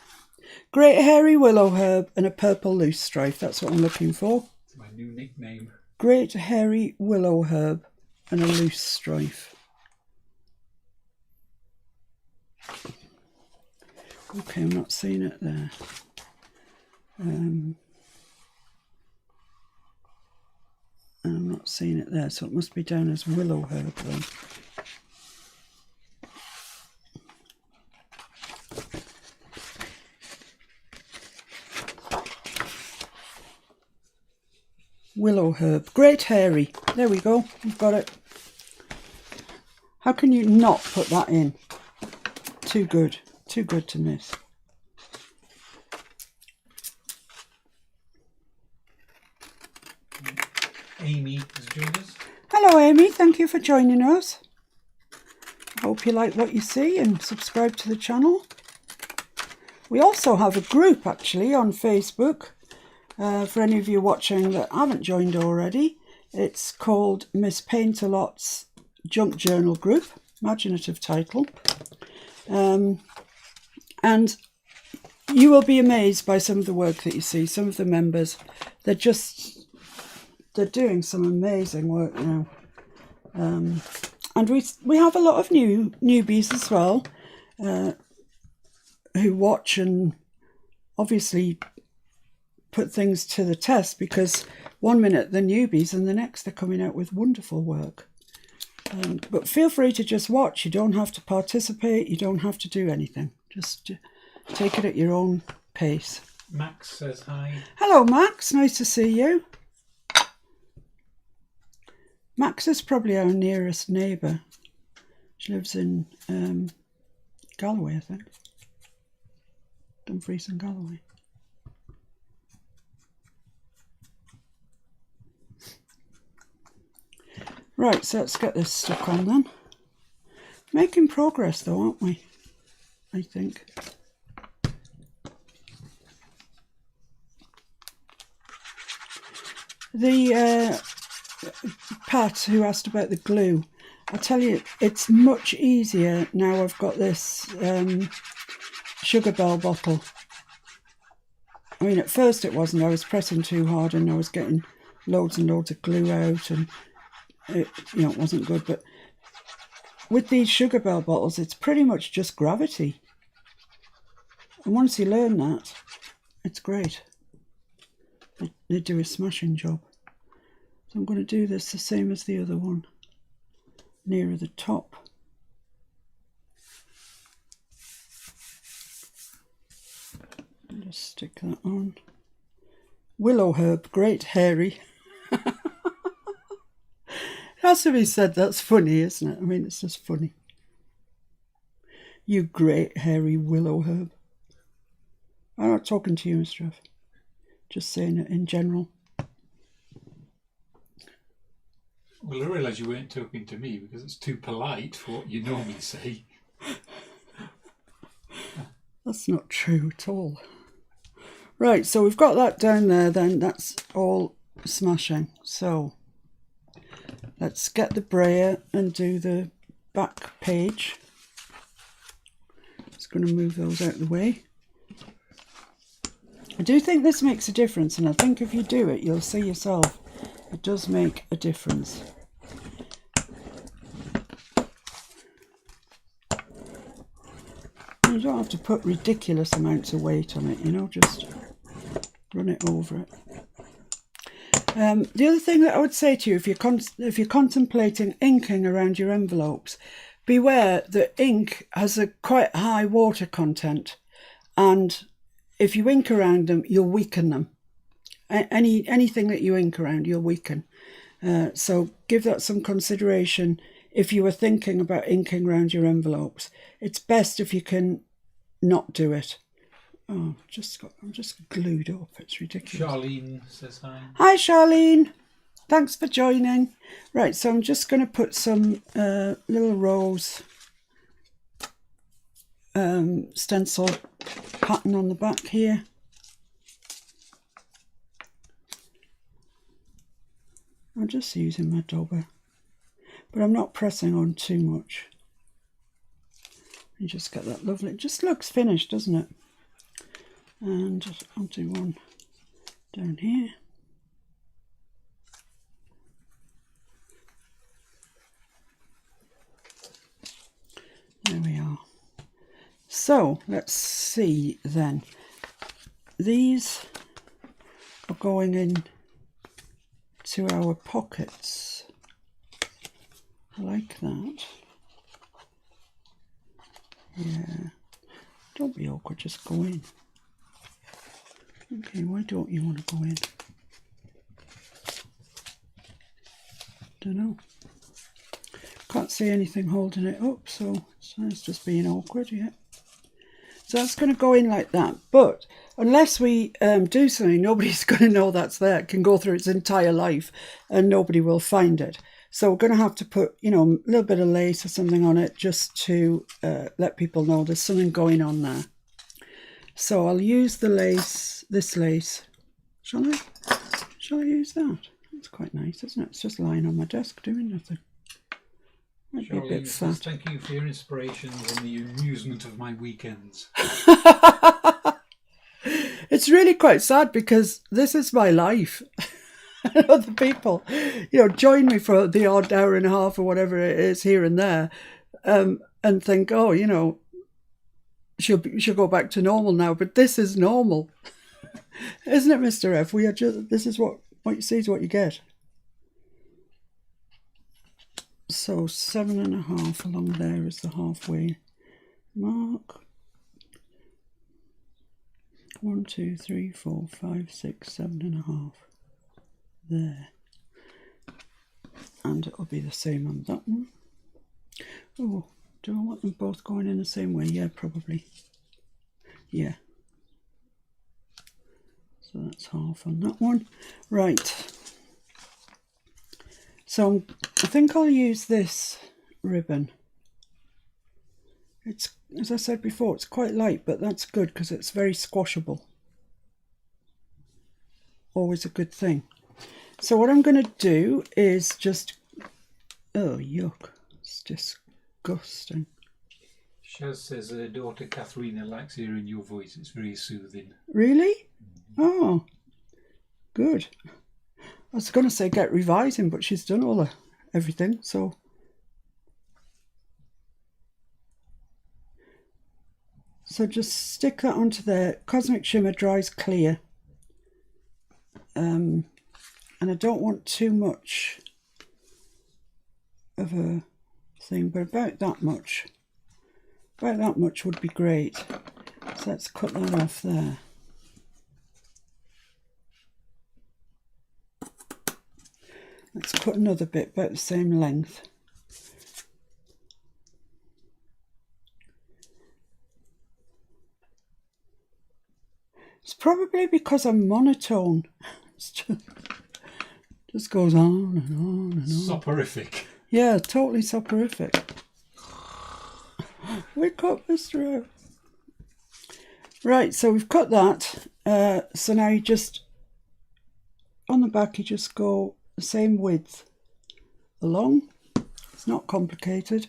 Great hairy willow herb and a purple loose strife. That's what I'm looking for. It's my new nickname. Great hairy willow herb and a loose strife. Okay, I'm not seeing it there. I'm not seeing it there, so it must be down as willow herb then. Willow herb. Great hairy. There we go. We've got it. How can you not put that in? Too good. Too good to miss. Amy has joined us. Hello Amy, thank you for joining us. I hope you like what you see and subscribe to the channel. We also have a group actually on Facebook. For any of you watching that haven't joined already, it's called Miss Paintalot's Junk Journal Group, imaginative title. And you will be amazed by some of the work that you see. Some of the members, they're doing some amazing work now. And we have a lot of newbies as well, who watch and obviously put things to the test, because one minute they're newbies and the next they're coming out with wonderful work. But feel free to just watch. You don't have to participate. You don't have to do anything. Just take it at your own pace. Max says hi. Hello Max, nice to see you. Max is probably our nearest neighbour. She lives in Galloway, I think. Dumfries and Galloway. Right, so let's get this stuck on then. Making progress though, aren't we? I think. The Pat, who asked about the glue, I tell you, it's much easier now I've got this Sugar Bell bottle. I mean, at first it wasn't. I was pressing too hard and I was getting loads and loads of glue out, and it wasn't good. But with these Sugar Bell bottles, it's pretty much just gravity. And once you learn that, it's great. They do a smashing job. So I'm going to do this the same as the other one, nearer the top. And just stick that on. Willow herb, great hairy. It has to be said, that's funny, isn't it? I mean, it's just funny. You great hairy willow herb. I'm not talking to you, Mr. F. Just saying it in general. Well, I realise you weren't talking to me because it's too polite for what you normally say. That's not true at all. Right, so we've got that down there then. That's all smashing. So let's get the brayer and do the back page. Just going to move those out of the way. I do think this makes a difference, and I think if you do it, you'll see yourself. It does make a difference. You don't have to put ridiculous amounts of weight on it, just run it over it. The other thing that I would say to you, if you're contemplating inking around your envelopes, beware that ink has a quite high water content, and if you ink around them, you'll weaken them. Anything that you ink around, you'll weaken. So give that some consideration if you were thinking about inking around your envelopes. It's best if you can not do it. Oh, I'm just glued up. It's ridiculous. Charlene says hi. Hi, Charlene. Thanks for joining. Right, so I'm just going to put some little rose stencil pattern on the back here. I'm just using my dobber, but I'm not pressing on too much. You just get that lovely, it just looks finished, doesn't it? And I'll do one down here. There we are. So let's see then. These are going in to our pockets. I like that. Yeah. Don't be awkward, just go in. Okay, why don't you want to go in? Don't know. Can't see anything holding it up, so it's just being awkward, yeah. So that's going to go in like that. But unless we do something, nobody's going to know that's there. It can go through its entire life and nobody will find it. So we're going to have to put, you know, a little bit of lace or something on it just to let people know there's something going on there. So I'll use the lace, this lace. Shall I? Shall I use that? That's quite nice, isn't it? It's just lying on my desk doing nothing. Might be a bit fat. Thank you for your inspirations and the amusement of my weekends. It's really quite sad because this is my life. Other people, you know, join me for the odd hour and a half or whatever it is here and there, and think, oh, you know, she'll go back to normal now. But this is normal, isn't it, Mr. F? We are just, this is what you see is what you get. So 7.5 along there is the halfway mark. 1, 2, 3, 4, 5, 6, 7.5 there, and it'll be the same on that one. Oh, do I want them both going in the same way? Yeah, probably. Yeah. So that's half on that one. Right. So I think I'll use this ribbon. It's, as I said before, it's quite light, but that's good because it's very squashable. Always a good thing. So what I'm going to do is just, oh yuck, it's disgusting. Shaz says her daughter Katharina likes hearing your voice, it's very soothing. Really? Oh, good. I was going to say get revising, but she's done all everything, so. So just stick that onto there. Cosmic Shimmer dries clear. And I don't want too much of a thing, but about that much. About that much would be great. So let's cut that off there. Let's cut another bit about the same length. It's probably because I'm monotone. It's just goes on and on and on. Soporific. Yeah, totally soporific. Wake up, Mr. O. Right, so we've cut that. So now you just, on the back, you just go the same width along. It's not complicated.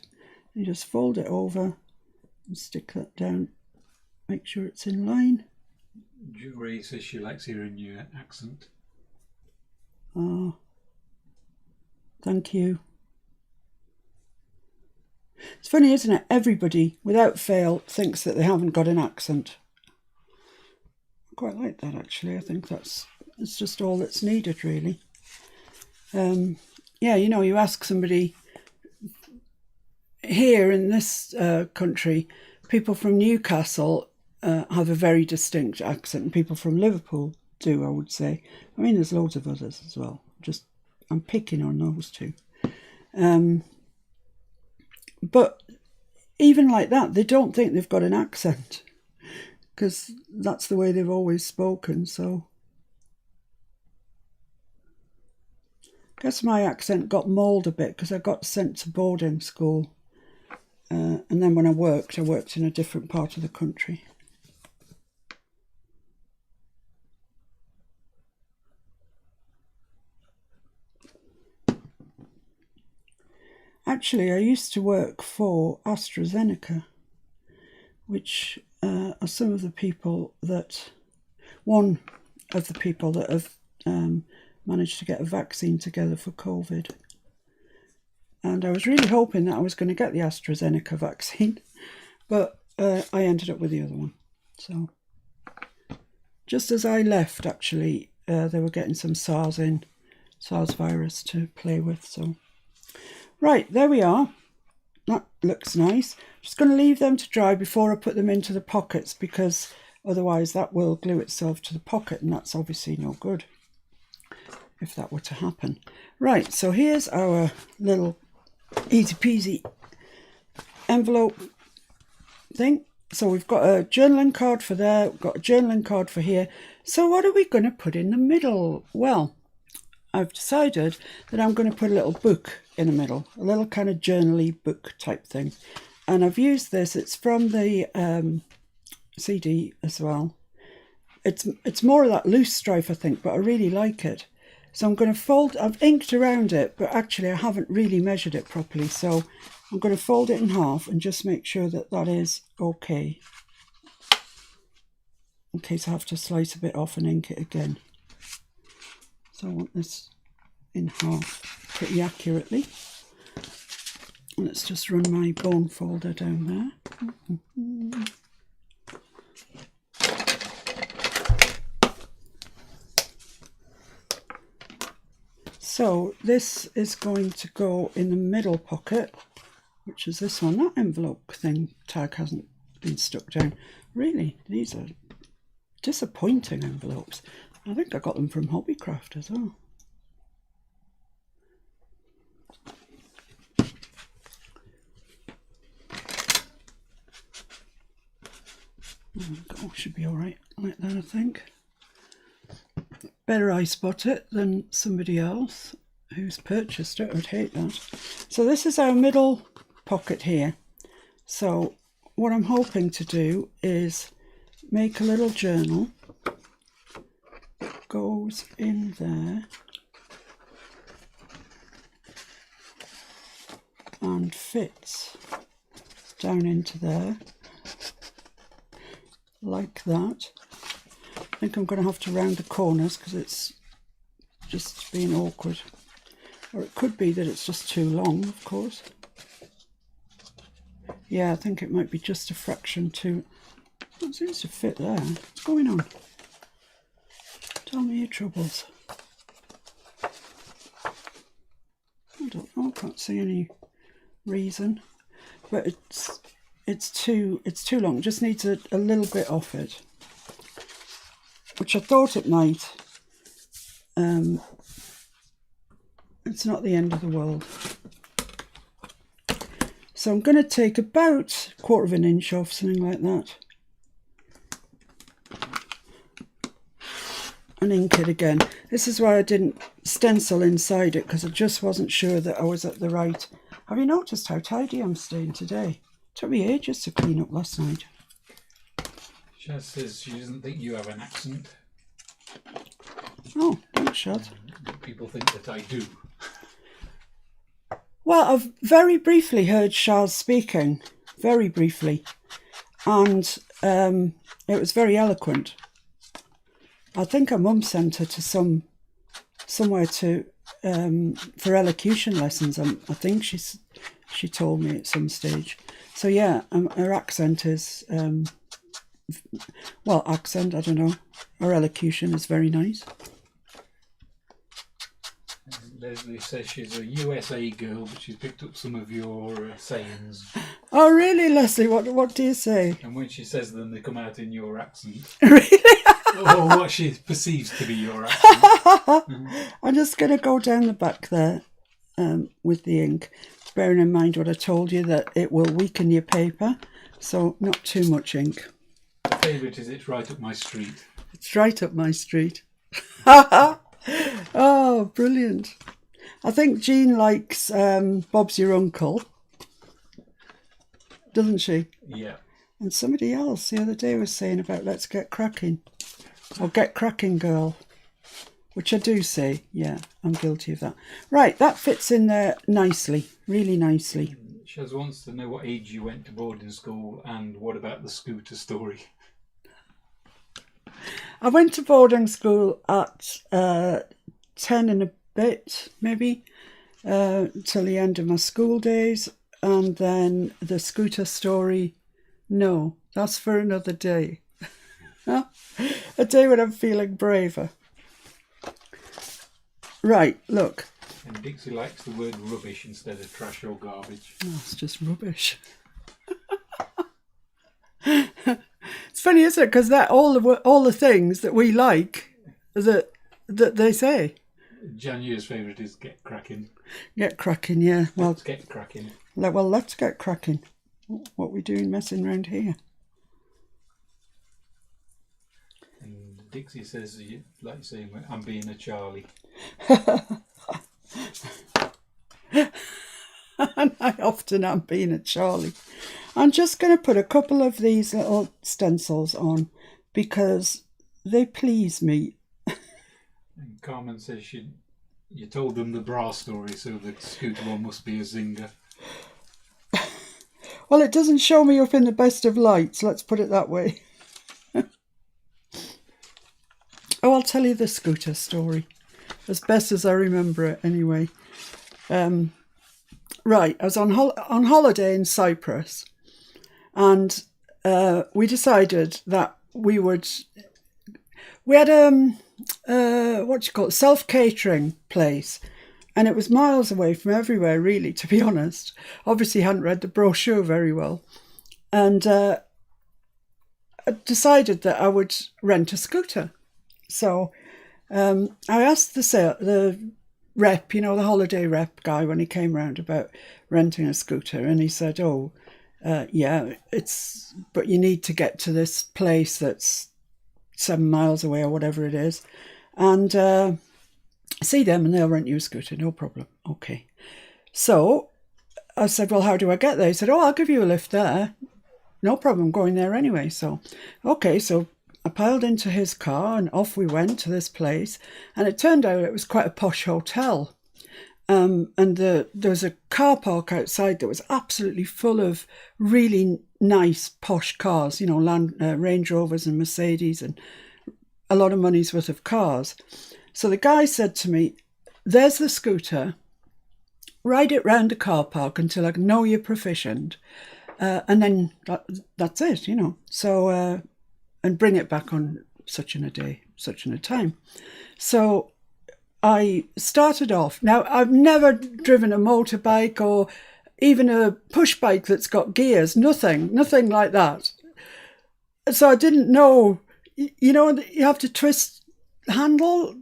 You just fold it over and stick that down. Make sure it's in line. Jury says she likes hearing your accent. Oh, thank you. It's funny, isn't it? Everybody, without fail, thinks that they haven't got an accent. I quite like that, actually. I think it's just all that's needed, really. Yeah, you know, you ask somebody here in this country, people from Newcastle have a very distinct accent, and people from Liverpool do, I would say. I mean, there's loads of others as well. Just I'm picking on those two. But even like that, they don't think they've got an accent, because that's the way they've always spoken. So I guess my accent got mauled a bit because I got sent to boarding school. And then when I worked in a different part of the country. Actually, I used to work for AstraZeneca, which are some of the people that, one of the people that have managed to get a vaccine together for COVID. And I was really hoping that I was going to get the AstraZeneca vaccine, but I ended up with the other one. So just as I left, actually, they were getting some SARS virus to play with. So right, there we are. That looks nice. Just going to leave them to dry before I put them into the pockets, because otherwise that will glue itself to the pocket, and that's obviously no good if that were to happen. Right, so here's our little easy peasy envelope thing. So we've got a journaling card for there, we've got a journaling card for here. So what are we going to put in the middle? Well, I've decided that I'm going to put a little book in the middle, a little kind of journaly book type thing. And I've used this, it's from the CD as well. It's more of that loose stripe, I think, but I really like it. So I'm going to fold, I've inked around it, but actually I haven't really measured it properly. So I'm going to fold it in half and just make sure that that is okay, in case I have to slice a bit off and ink it again. So I want this in half pretty accurately. And let's just run my bone folder down there. So this is going to go in the middle pocket, which is this one. That envelope thing tag hasn't been stuck down. Really, these are disappointing envelopes. I think I got them from Hobbycraft as well. Oh, should be all right like that, I think. Better I spot it than somebody else who's purchased it. I'd hate that. So this is our middle pocket here. So what I'm hoping to do is make a little journal. Goes in there and fits down into there like that. I think I'm going to have to round the corners because it's just being awkward, or it could be that it's just too long, of course. Yeah, I think it might be just a fraction too. It seems to fit there. What's going on? Tell me your troubles. I don't know, I can't see any reason, but it's too long. It just needs a little bit off it, which I thought it might. It's not the end of the world. So I'm going to take about 1/4 inch off, something like that, and ink it again. This is why I didn't stencil inside it, because I just wasn't sure that I was at the right. Have you noticed how tidy I'm staying today? It took me ages to clean up last night. Shaz says she doesn't think you have an accent. Oh, thanks, Shaz. People think that I do. Well, I've very briefly heard Shaz speaking, very briefly, and it was very eloquent. I think her mum sent her to somewhere to for elocution lessons. I think she told me at some stage. So yeah, her accent is well, accent, I don't know. Her elocution is very nice. Leslie says she's a USA girl, but she's picked up some of your sayings. Oh really, Leslie? What do you say? And when she says them, they come out in your accent. Really? Or what she perceives to be your accent. I'm just going to go down the back there with the ink, bearing in mind what I told you, that it will weaken your paper, so not too much ink. My favourite is It's Right Up My Street. It's right up my street. Oh, brilliant. I think Jean likes Bob's Your Uncle, doesn't she? Yeah. And somebody else the other day was saying about Let's Get Cracking, or Get Cracking Girl, which I do say, yeah, I'm guilty of that. Right, that fits in there nicely, really nicely. Shaz wants to know what age you went to boarding school and what about the scooter story. I went to boarding school at 10 and a bit, maybe, till the end of my school days. And then the scooter story, no, that's for another day. A day when I'm feeling braver. Right, look. And Dixie likes the word rubbish instead of trash or garbage. Oh, it's just rubbish. It's funny, isn't it? Because that all the things that we like that they say. January's favourite is Get Cracking. Get cracking, yeah. Well, Let's get cracking. Let's get cracking. What we doing messing around here? And Dixie says, like saying, I'm being a Charlie. And I often am being a Charlie. I'm just going to put a couple of these little stencils on because they please me. And Carmen says you told them the bra story, so the scooter one must be a zinger. Well, it doesn't show me up in the best of lights, let's put it that way. Oh, I'll tell you the scooter story, as best as I remember it anyway. Right, I was on holiday in Cyprus, and we decided that we had self-catering place, and it was miles away from everywhere, really, to be honest. Obviously hadn't read the brochure very well, and I decided that I would rent a scooter. So I asked the rep, the holiday rep guy, when he came round about renting a scooter, and he said, yeah, but you need to get to this place that's 7 miles away or whatever it is, and see them and they'll rent you a scooter, no problem. Okay. So I said, well, how do I get there? He said, I'll give you a lift there. No problem, going there anyway. So, okay, so I piled into his car and off we went to this place, and it turned out it was quite a posh hotel. And there was a car park outside that was absolutely full of really nice posh cars, Range Rovers and Mercedes and a lot of money's worth of cars. So the guy said to me, there's the scooter, ride it round the car park until I know you're proficient, and then that's it, So, and bring it back on such and a day, such and a time. So I started off. Now, I've never driven a motorbike or even a push bike that's got gears, nothing like that. So I didn't know, you have to twist the handle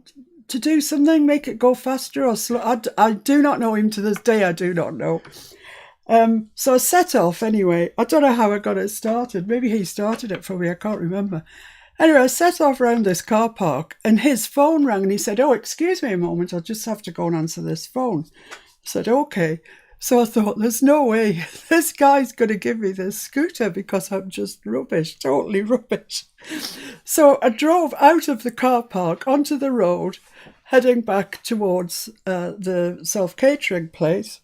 to do something, make it go faster or slow. I do not know him to this day, I do not know. So I set off anyway. I don't know how I got it started. Maybe he started it for me, I can't remember. Anyway, I set off round this car park and his phone rang and he said, excuse me a moment, I'll just have to go and answer this phone. I said, okay. So I thought, there's no way this guy's going to give me this scooter because I'm just rubbish, totally rubbish. So I drove out of the car park onto the road, heading back towards the self-catering place.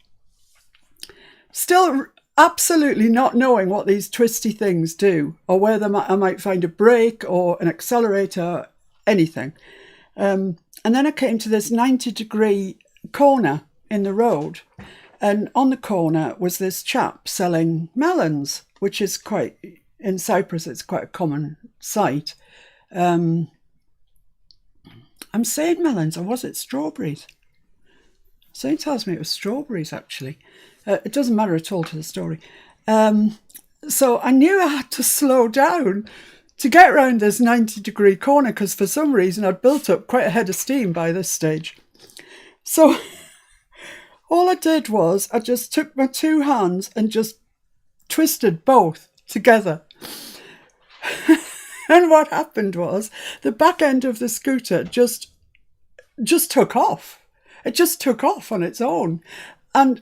Still absolutely not knowing what these twisty things do or where I might find a brake or an accelerator, anything. And then I came to this 90-degree corner in the road. And on the corner was this chap selling melons, which is in Cyprus, it's quite a common sight. I'm saying melons, or was it strawberries? Something tells me it was strawberries, actually. It doesn't matter at all to the story. So I knew I had to slow down to get round this 90-degree corner, because for some reason I'd built up quite a head of steam by this stage. So all I did was I just took my two hands and just twisted both together. And what happened was the back end of the scooter just took off. It just took off on its own. And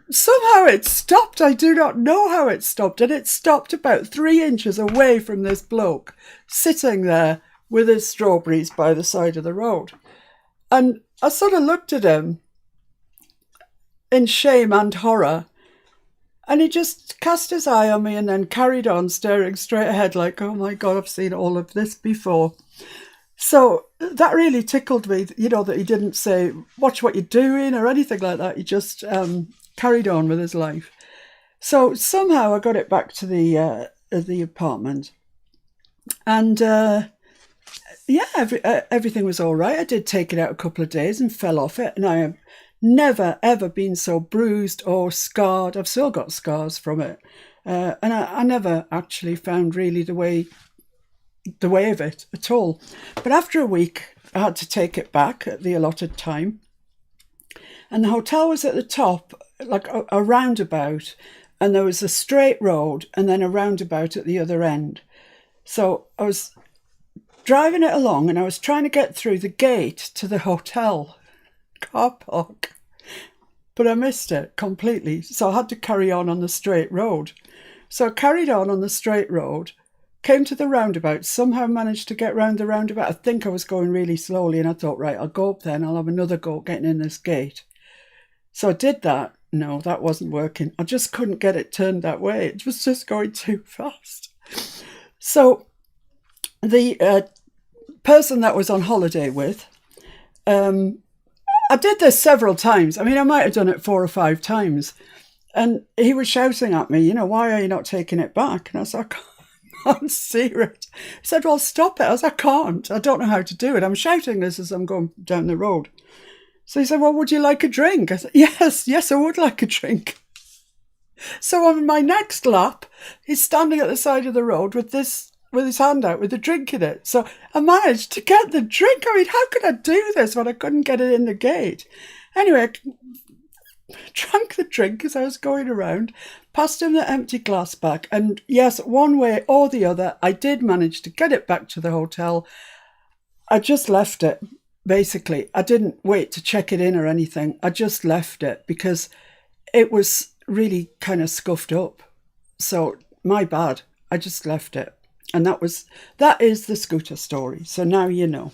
somehow it stopped. I do not know how it stopped. And it stopped about 3 inches away from this bloke sitting there with his strawberries by the side of the road. And I sort of looked at him in shame and horror. And he just cast his eye on me and then carried on staring straight ahead like, oh my God, I've seen all of this before. So that really tickled me, you know, that he didn't say, watch what you're doing or anything like that. He just carried on with his life. So somehow I got it back to the apartment. And everything was all right. I did take it out a couple of days and fell off it. And I have never, ever been so bruised or scarred. I've still got scars from it. And I never actually found really the way of it at all. But after a week, I had to take it back at the allotted time. And the hotel was at the top, like a roundabout, and there was a straight road and then a roundabout at the other end. So I was driving it along and I was trying to get through the gate to the hotel car park, but I missed it completely. So I had to carry on the straight road. So I carried on the straight road, came to the roundabout, somehow managed to get round the roundabout. I think I was going really slowly and I thought, right, I'll go up there and I'll have another go getting in this gate. So I did that. No, that wasn't working. I just couldn't get it turned that way. It was just going too fast. So the person that was on holiday with, I did this several times. I mean, I might have done it 4 or 5 times. And he was shouting at me, you know, why are you not taking it back? And I said, I can't see it. He said, well, stop it. I said, I can't. I don't know how to do it. I'm shouting this as I'm going down the road. So he said, well, would you like a drink? I said, yes, I would like a drink. So on my next lap, he's standing at the side of the road with his hand out with a drink in it. So I managed to get the drink. I mean, how could I do this when I couldn't get it in the gate? Anyway, I drank the drink as I was going around, passed him the empty glass back. And yes, one way or the other, I did manage to get it back to the hotel. I just left it, basically. I didn't wait to check it in or anything. I just left it because it was really kind of scuffed up. So my bad. I just left it. And that is the scooter story. So now you know.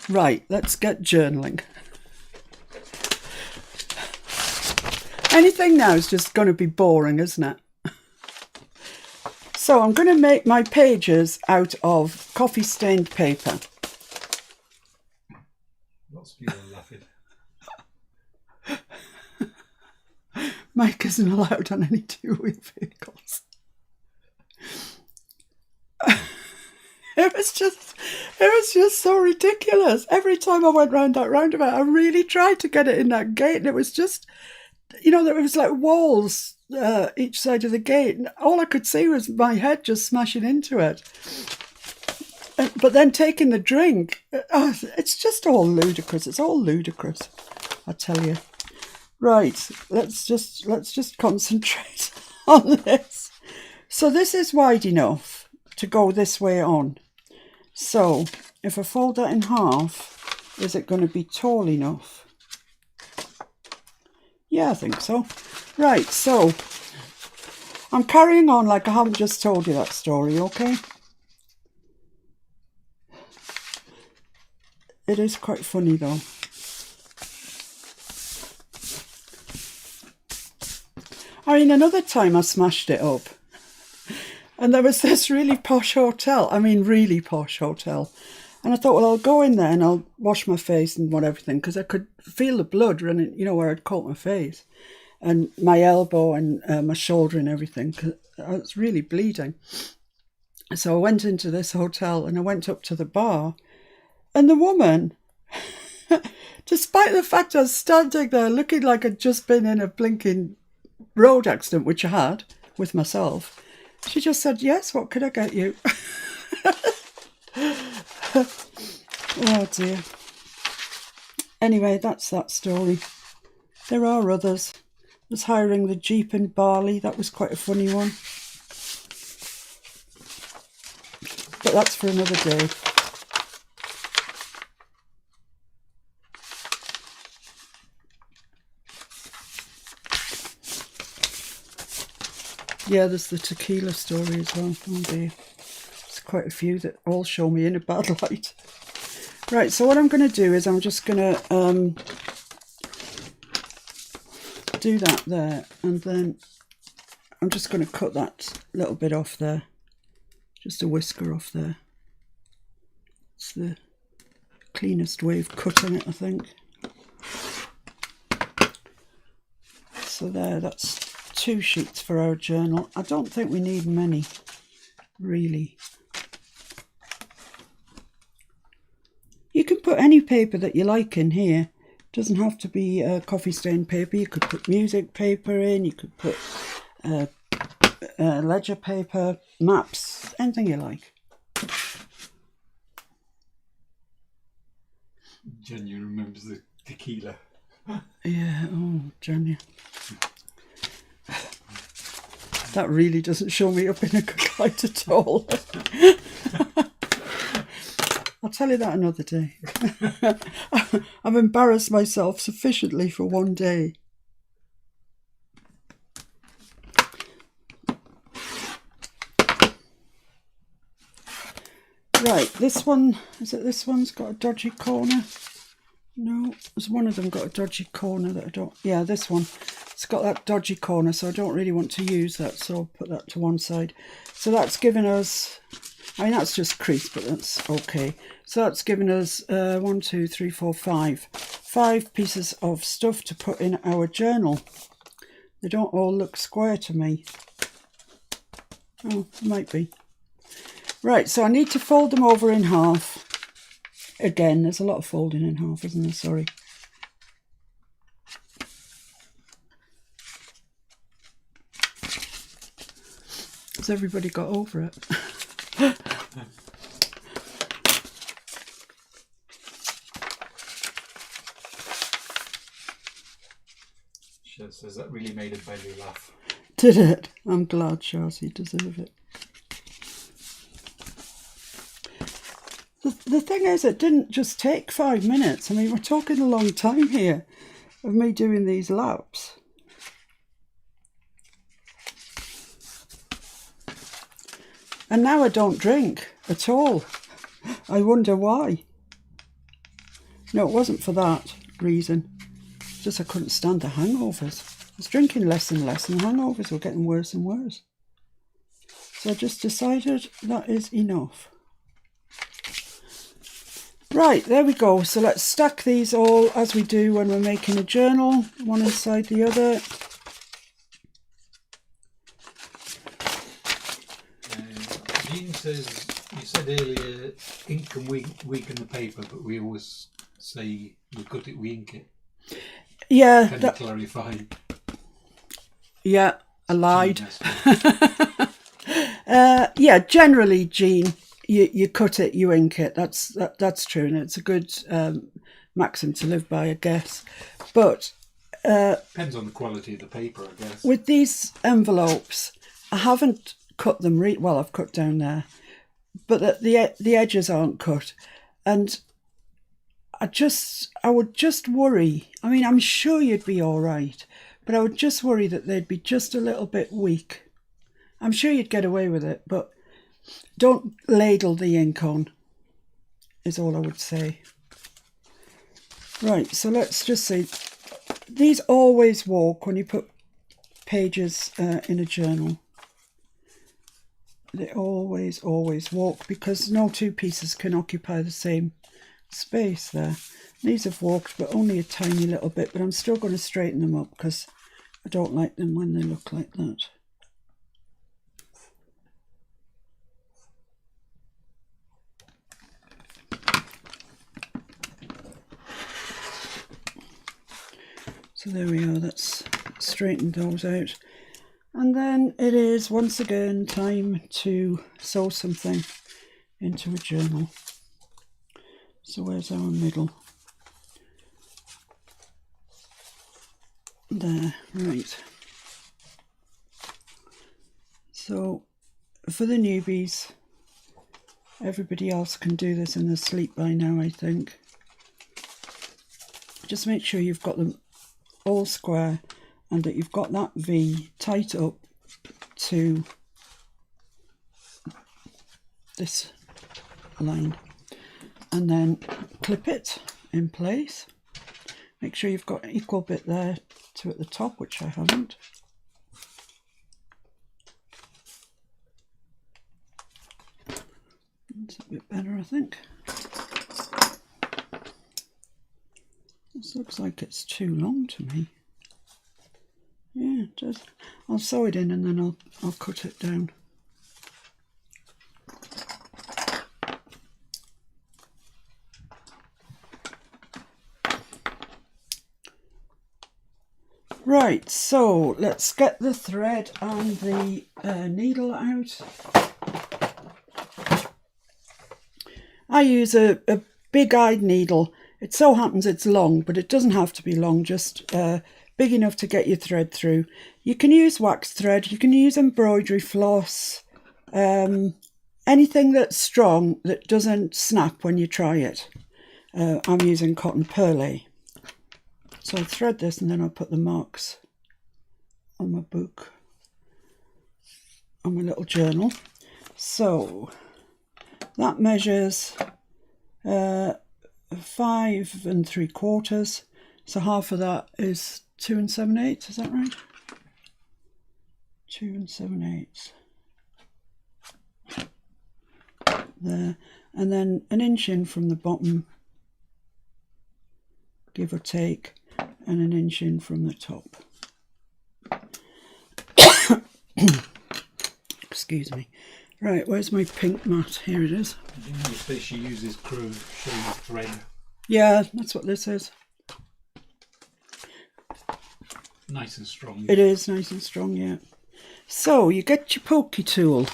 Right, let's get journaling. Anything now is just going to be boring, isn't it? So I'm going to make my pages out of coffee-stained paper. Lots of people laughing. Mike isn't allowed on any two-wheel vehicles. It was just so ridiculous. Every time I went round that roundabout, I really tried to get it in that gate, and it was just, you know, there was like walls each side of the gate, and all I could see was my head just smashing into it. But then taking the drink, it's just all ludicrous. It's all ludicrous, I tell you. Right, let's just concentrate on this. So this is wide enough to go this way on. So if I fold that in half, is it going to be tall enough? Yeah, I think so. Right, so I'm carrying on like I haven't just told you that story, okay? It is quite funny though. I mean, another time I smashed it up. And there was this really posh hotel. I mean, really posh hotel. And I thought, well, I'll go in there and I'll wash my face and everything, because I could feel the blood running, you know, where I'd caught my face. And my elbow and my shoulder and everything, because I was really bleeding. So I went into this hotel and I went up to the bar. And the woman, despite the fact I was standing there looking like I'd just been in a blinking road accident, which I had with myself, she just said, yes, what could I get you? Oh dear. Anyway, that's that story. There are others. There's hiring the Jeep in Bali. That was quite a funny one. But that's for another day. Yeah, there's the tequila story as well. Oh dear. There's quite a few that all show me in a bad light. Right, so what I'm going to do is I'm just going to do that there, and then I'm just going to cut that little bit off there. Just a whisker off there. It's the cleanest way of cutting it, I think. So there, that's 2 sheets for our journal. I don't think we need many, really. You can put any paper that you like in here. It doesn't have to be coffee stain paper. You could put music paper in, you could put ledger paper, maps, anything you like. Jenya remembers the tequila. Yeah, oh, Jenya. That really doesn't show me up in a good light at all. I'll tell you that another day. I've embarrassed myself sufficiently for one day. Right, this one, is it this one's got a dodgy corner? No, there's one of them got a dodgy corner that I don't, yeah, this one. It's got that dodgy corner, so I don't really want to use that, so I'll put that to one side. So that's given us, I mean, that's just crease, but that's okay. So that's given us 1, 2, 3, 4, 5. 5 pieces of stuff to put in our journal. They don't all look square to me. Oh, it might be. Right, so I need to fold them over in half. Again, there's a lot of folding in half, isn't there? Sorry. Has everybody got over it? She says that really made a belly laugh. Did it? I'm glad, Charles, you deserve it. The thing is, it didn't just take 5 minutes. I mean, we're talking a long time here of me doing these laps. And now I don't drink at all. I wonder why. No, it wasn't for that reason. It's just I couldn't stand the hangovers. I was drinking less and less and the hangovers were getting worse and worse. So I just decided that is enough. Right, there we go. So let's stack these all as we do when we're making a journal, one inside the other. Jean says, you said earlier, ink can weaken the paper, but we always say we cut it, we ink it. Yeah. Can you clarify? Yeah, I lied. Yeah, generally, Jean, you cut it, you ink it. That's true, and it's a good maxim to live by, I guess. But depends on the quality of the paper, I guess. With these envelopes, I haven't cut them. Well, I've cut down there, but the edges aren't cut, and I would just worry. I mean, I'm sure you'd be all right, but I would just worry that they'd be just a little bit weak. I'm sure you'd get away with it, but don't ladle the ink on, is all I would say. Right, so let's just see. These always walk when you put pages in a journal. They always walk because no 2 pieces can occupy the same space there. These have walked, but only a tiny little bit, but I'm still going to straighten them up because I don't like them when they look like that. So there we are, that's straightened those out. And then it is once again time to sew something. into a journal. So where's our middle? There, right. So for the newbies, everybody else can do this in their sleep by now, I think. Just make sure you've got them all square and that you've got that V tight up to this line, and then clip it in place. Make sure you've got an equal bit there to at the top, which I haven't. That's a bit better, I think. This looks like it's too long to me. Yeah, it does. I'll sew it in and then I'll cut it down. Right, so let's get the thread and the needle out. I use a big-eyed needle. It so happens it's long, but it doesn't have to be long, just big enough to get your thread through. You can use wax thread, you can use embroidery floss, anything that's strong that doesn't snap when you try it. I'm using cotton perlé. So I'll thread this and then I'll put the marks on my book, on my little journal. So that measures 5 3/4. So half of that is 2 7/8. Is that right? 2 7/8. There, and then an inch in from the bottom, give or take, and an inch in from the top. Excuse me. Right, where's my pink mat? Here it is. Didn't you say she uses crochet thread? Yeah, that's what this is. Nice and strong. It is nice and strong, yeah. So you get your pokey tool,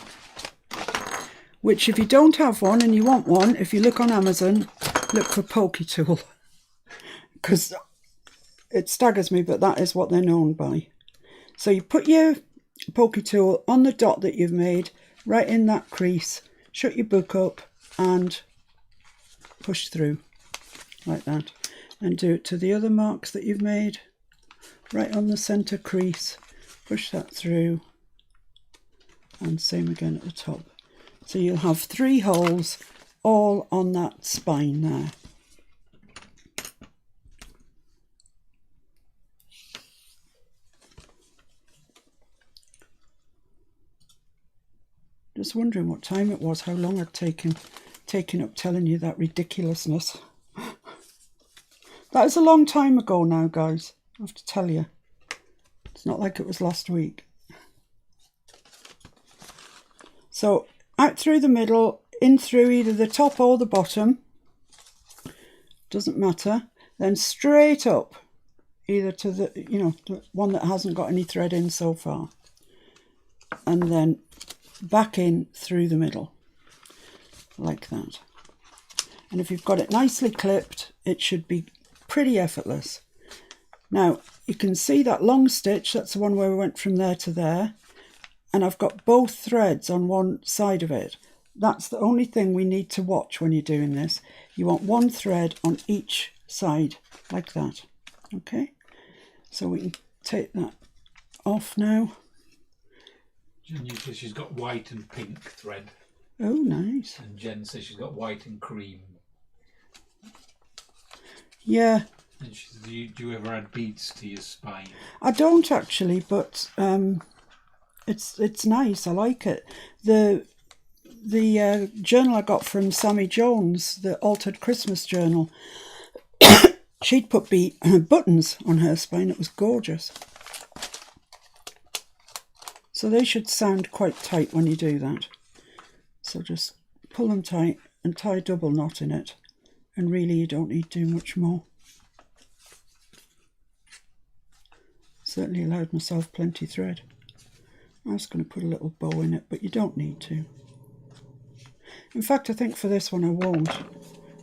which if you don't have one and you want one, if you look on Amazon, look for pokey tool. Because it staggers me, but that is what they're known by. So you put your pokey tool on the dot that you've made, right in that crease, shut your book up and push through like that, and do it to the other marks that you've made, right on the center crease, push that through, and same again at the top. So you'll have 3 holes all on that spine there. Just wondering what time it was, how long I'd taken up telling you that ridiculousness. That was a long time ago now, guys, I have to tell you. It's not like it was last week. So out through the middle, in through either the top or the bottom, doesn't matter, then straight up, either to the, the one that hasn't got any thread in so far, and then back in through the middle like that. And if you've got it nicely clipped, it should be pretty effortless. Now you can see that long stitch, that's the one where we went from there to there, and I've got both threads on one side of it. That's the only thing we need to watch when you're doing this. You want one thread on each side like that. Okay, so we can take that off now. Jen says she's got white and pink thread. Oh, nice. And Jen says she's got white and cream. Yeah. And she says, do you ever add beads to your spine? I don't actually, but it's nice. I like it. The journal I got from Sammy Jones, the Altered Christmas Journal, she'd put buttons on her spine. It was gorgeous. So they should sound quite tight when you do that. So just pull them tight and tie a double knot in it. And really you don't need to do much more. Certainly allowed myself plenty thread. I was going to put a little bow in it, but you don't need to. In fact, I think for this one I won't. I'm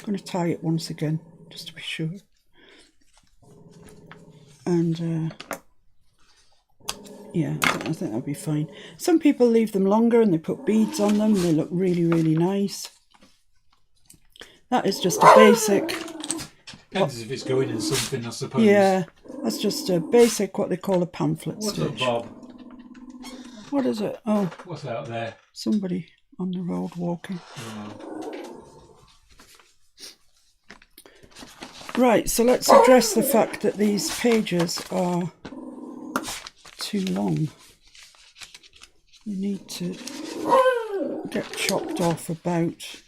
going to tie it once again, just to be sure. And yeah, I think that'll be fine. Some people leave them longer and they put beads on them. They look really, really nice. That is just a basic. Depends if it's going in something, I suppose. Yeah, that's just a basic, what they call a pamphlet What's stitch. up, Bob? What is it? Oh, what's out there? Somebody on the road walking. Right, so let's address the fact that these pages are too long. You need to get chopped off about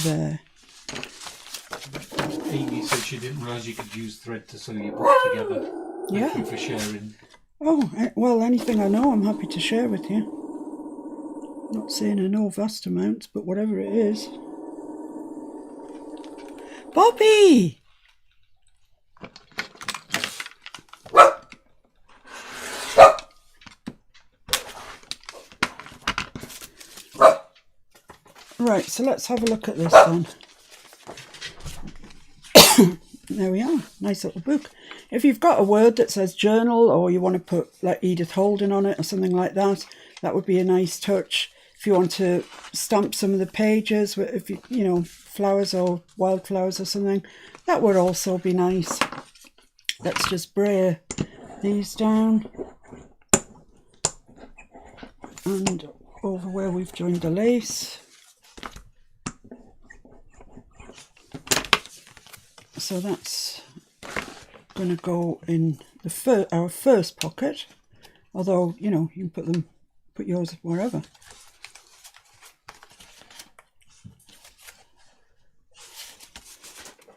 there. Amy said she didn't realise you could use thread to sew your book together. Thank you for sharing. Oh, well, anything I know I'm happy to share with you. Not saying I know vast amounts, but whatever it is. Bobby! Right, so let's have a look at this then. There we are, nice little book. If you've got a word that says journal, or you want to put like Edith Holden on it or something like that, that would be a nice touch. If you want to stamp some of the pages, if you know, flowers or wildflowers or something, that would also be nice. Let's just brayer these down. And over where we've joined the lace. So that's going to go in the our first pocket, although, you know, you can put yours wherever.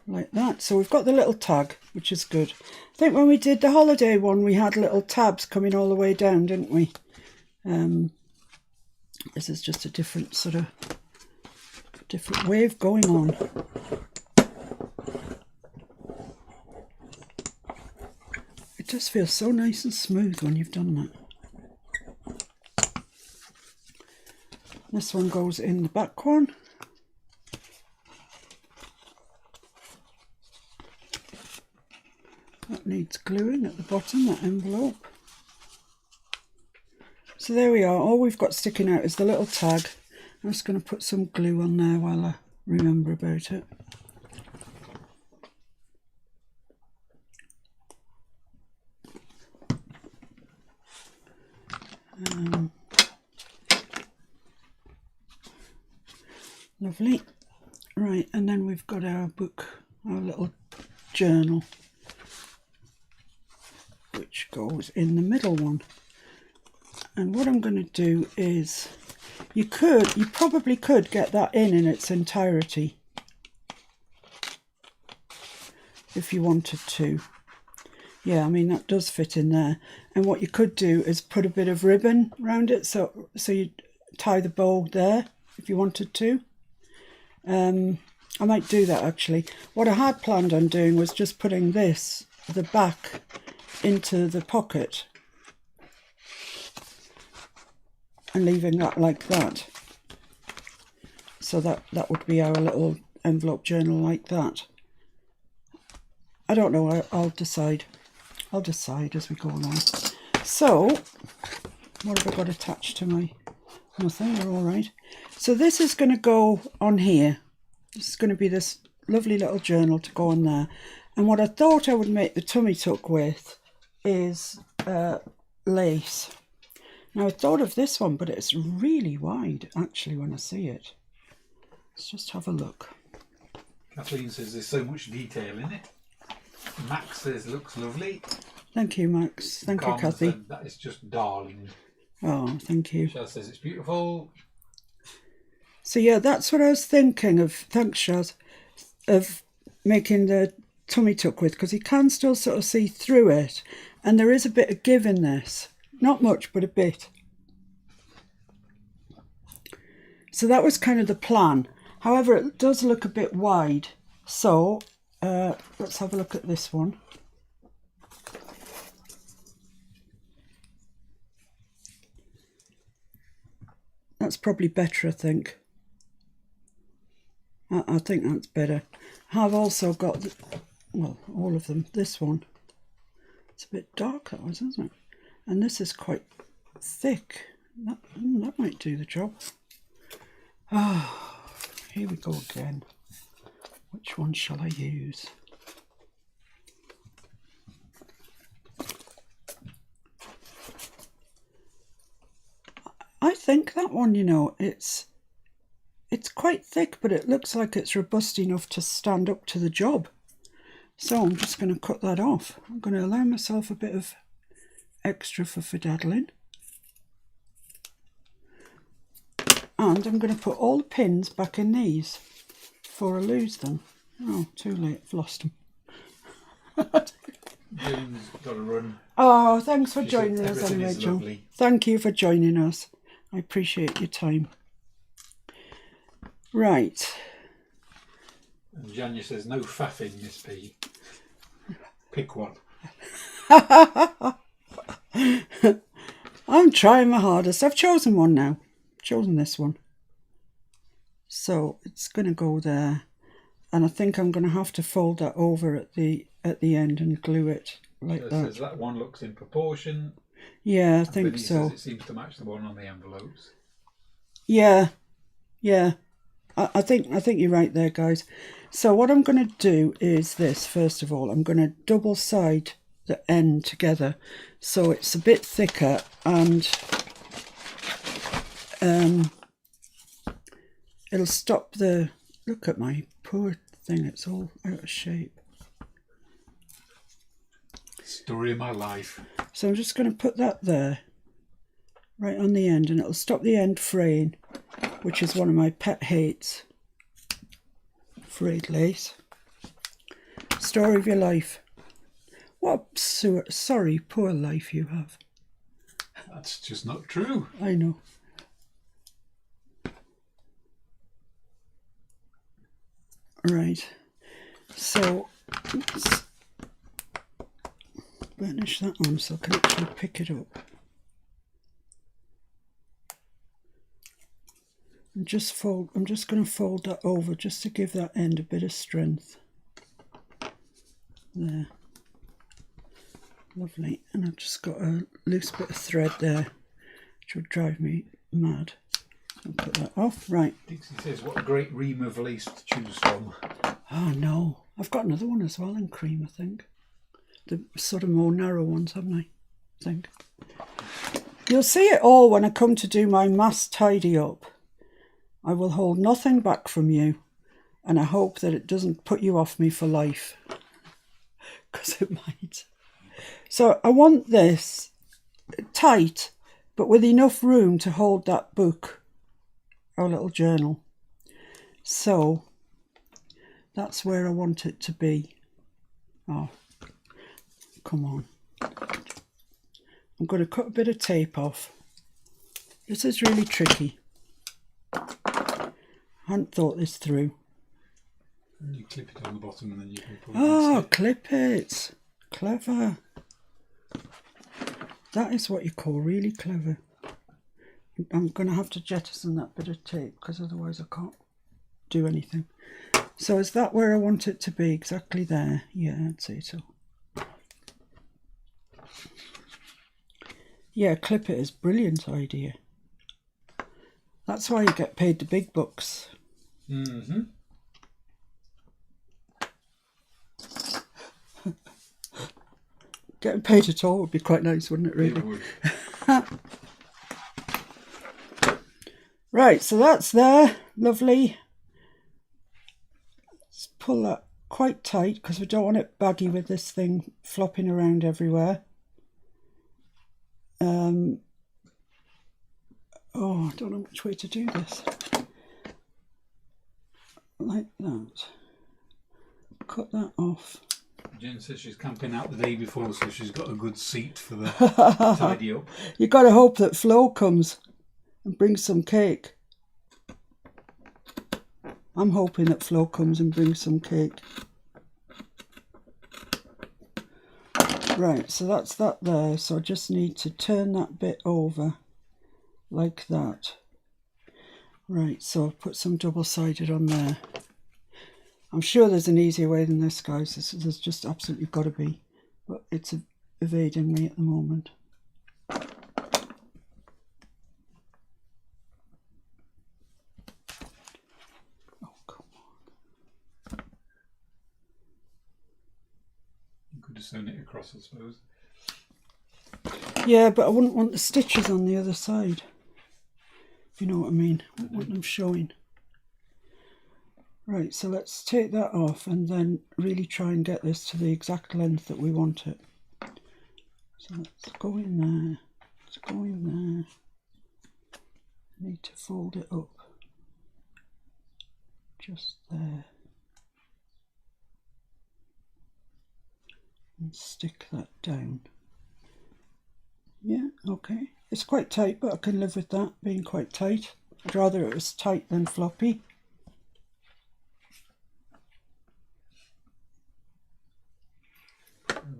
Like that. So we've got the little tag, which is good. I think when we did the holiday one, we had little tabs coming all the way down, didn't we? This is just a different sort of different wave going on. It just feels so nice and smooth when you've done that. This one goes in the back one. That needs gluing at the bottom, that envelope. So there we are. All we've got sticking out is the little tag. I'm just going to put some glue on there while I remember about it. Lovely. Right, and then we've got our book, our little journal, which goes in the middle one. And what I'm going to do is, you probably could get that in its entirety if you wanted to. Yeah, I mean, that does fit in there. And what you could do is put a bit of ribbon around it, so you tie the bow there if you wanted to. I might do that actually. What I had planned on doing was just putting the back into the pocket and leaving that like that. So that would be our little envelope journal like that. I don't know, I'll decide. I'll decide as we go along. So, what have I got attached to my... Nothing, we're all right. So this is going to go on here. This is going to be this lovely little journal to go on there. And what I thought I would make the tummy tuck with is lace. Now I thought of this one, but it's really wide actually when I see it. Let's just have a look. Kathleen says there's so much detail in it. Max says looks lovely. Thank you, Max. Thank you, Kathy. Said, that is just darling. Oh, thank you. Shaz says it's beautiful. So yeah, that's what I was thinking of. Thanks, Shaz. Of making the tummy tuck with, because you can still sort of see through it, and there is a bit of give in this. Not much, but a bit. So that was kind of the plan. However, it does look a bit wide. So let's have a look at this one. That's probably better, I think. I think that's better. I've also got, well, all of them. This one, it's a bit dark, that was, isn't it? And this is quite thick. That might do the job. Ah, here we go again. Which one shall I use? I think that one, you know, it's quite thick, but it looks like it's robust enough to stand up to the job. So I'm just going to cut that off. I'm going to allow myself a bit of extra for fidaddling. And I'm going to put all the pins back in these before I lose them. Oh, too late, I've lost them. Jim's got to run. Oh, thanks for joining us anyway, Joe. Thank you for joining us. I appreciate your time. Right. And Janya says, no faffing, Miss P. Pick one. I'm trying my hardest. I've chosen one now. Chosen this one. So it's going to go there. And I think I'm going to have to fold that over at the end and glue it like so it that. Says that one looks in proportion. Yeah, I think so. Says it seems to match the one on the envelopes. Yeah. I think you're right there, guys. So what I'm going to do is this. First of all, I'm going to double side the end together so it's a bit thicker, and it'll stop the... Look at my poor thing, it's all out of shape. Story of my life. So I'm just going to put that there, right on the end, and it'll stop the end fraying, which is one of my pet hates. Frayed lace. Story of your life. What a sorry, poor life you have. That's just not true. I know. Right. So let's burnish that on so I can actually pick it up. And I'm just going to fold that over just to give that end a bit of strength. There. Lovely. And I've just got a loose bit of thread there, which would drive me mad. I'll put that off. Right. Dixie says, what a great ream of lace to choose from. Oh no. I've got another one as well in cream, I think. The sort of more narrow ones, haven't I think. You'll see it all when I come to do my mass tidy up. I will hold nothing back from you, and I hope that it doesn't put you off me for life, because it might. So I want this tight, but with enough room to hold that book, our little journal. So that's where I want it to be. Oh, come on. I'm going to cut a bit of tape off. This is really tricky. I hadn't thought this through. And you clip it on the bottom and then you can put it Oh, clip it. Clever. That is what you call really clever. I'm going to have to jettison that bit of tape because otherwise I can't do anything. So is that where I want it to be? Exactly there. Yeah, I'd say so. Yeah, clip it is a brilliant idea. That's why you get paid the big bucks. Mm-hmm. Getting paid at all would be quite nice, wouldn't it, really? It would. Right, so that's there. Lovely. Let's pull that quite tight because we don't want it baggy with this thing flopping around everywhere. Oh, I don't know which way to do this. Like that. Cut that off. Jen says she's camping out the day before, so she's got a good seat for the tidy up. You've got to hope that Flo comes and brings some cake. I'm hoping that Flo comes and brings some cake. Right, so that's that there. So I just need to turn that bit over like that. Right, so I'll put some double-sided on there. I'm sure there's an easier way than this, guys. There's just absolutely got to be. But it's evading me at the moment. Oh, come on. You could have sewn it across, I suppose. Yeah, but I wouldn't want the stitches on the other side. If you know what I mean. I wouldn't want them showing. Right, so let's take that off and then really try and get this to the exact length that we want it. So let's go in there. Let's go in there. I need to fold it up. Just there. And stick that down. Yeah, okay. It's quite tight, but I can live with that being quite tight. I'd rather it was tight than floppy.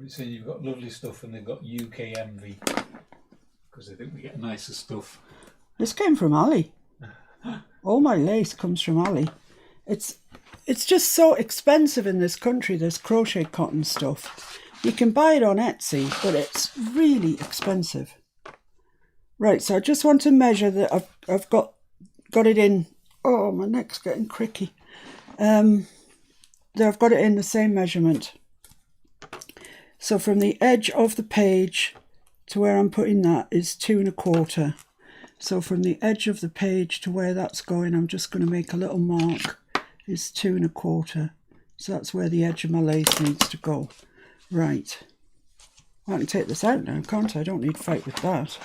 We're saying you've got lovely stuff and they've got UK envy because they think we get nicer stuff. This came from Ali. All my lace comes from Ali. It's just so expensive in this country, this crochet cotton stuff. You can buy it on Etsy, but it's really expensive. Right, so I just want to measure that I've got it in. Oh, my neck's getting cricky. That I've got it in the same measurement. So from the edge of the page to where I'm putting that is 2 1/4. So from the edge of the page to where that's going, I'm just going to make a little mark, is 2 1/4. So that's where the edge of my lace needs to go. Right. I can take this out now, can't I? I don't need to fight with that.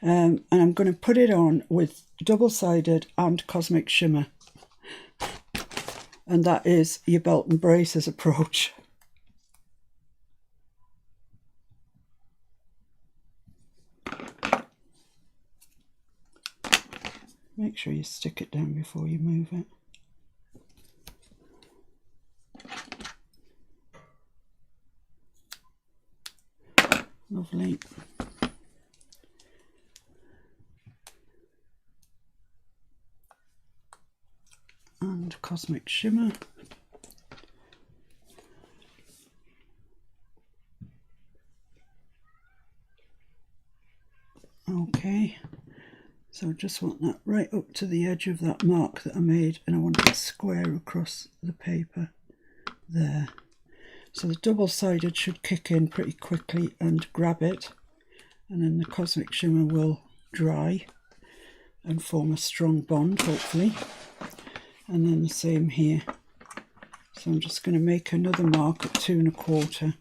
And I'm going to put it on with double-sided and cosmic shimmer. And that is your belt and braces approach. Make sure you stick it down before you move it. Lovely. And cosmic shimmer. Okay. So I just want that right up to the edge of that mark that I made, and I want it to square across the paper there. So the double-sided should kick in pretty quickly and grab it, and then the cosmic shimmer will dry and form a strong bond, hopefully. And then the same here. So I'm just going to make another mark at 2 1/4.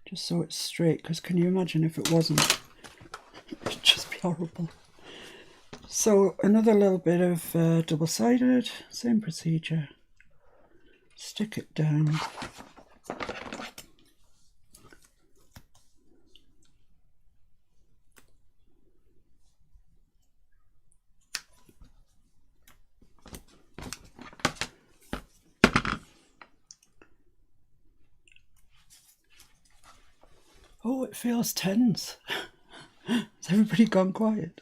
Just so it's straight, because can you imagine if it wasn't? It'd just be horrible. So another little bit of double-sided, same procedure. Stick it down. Oh, it feels tense. Has everybody gone quiet?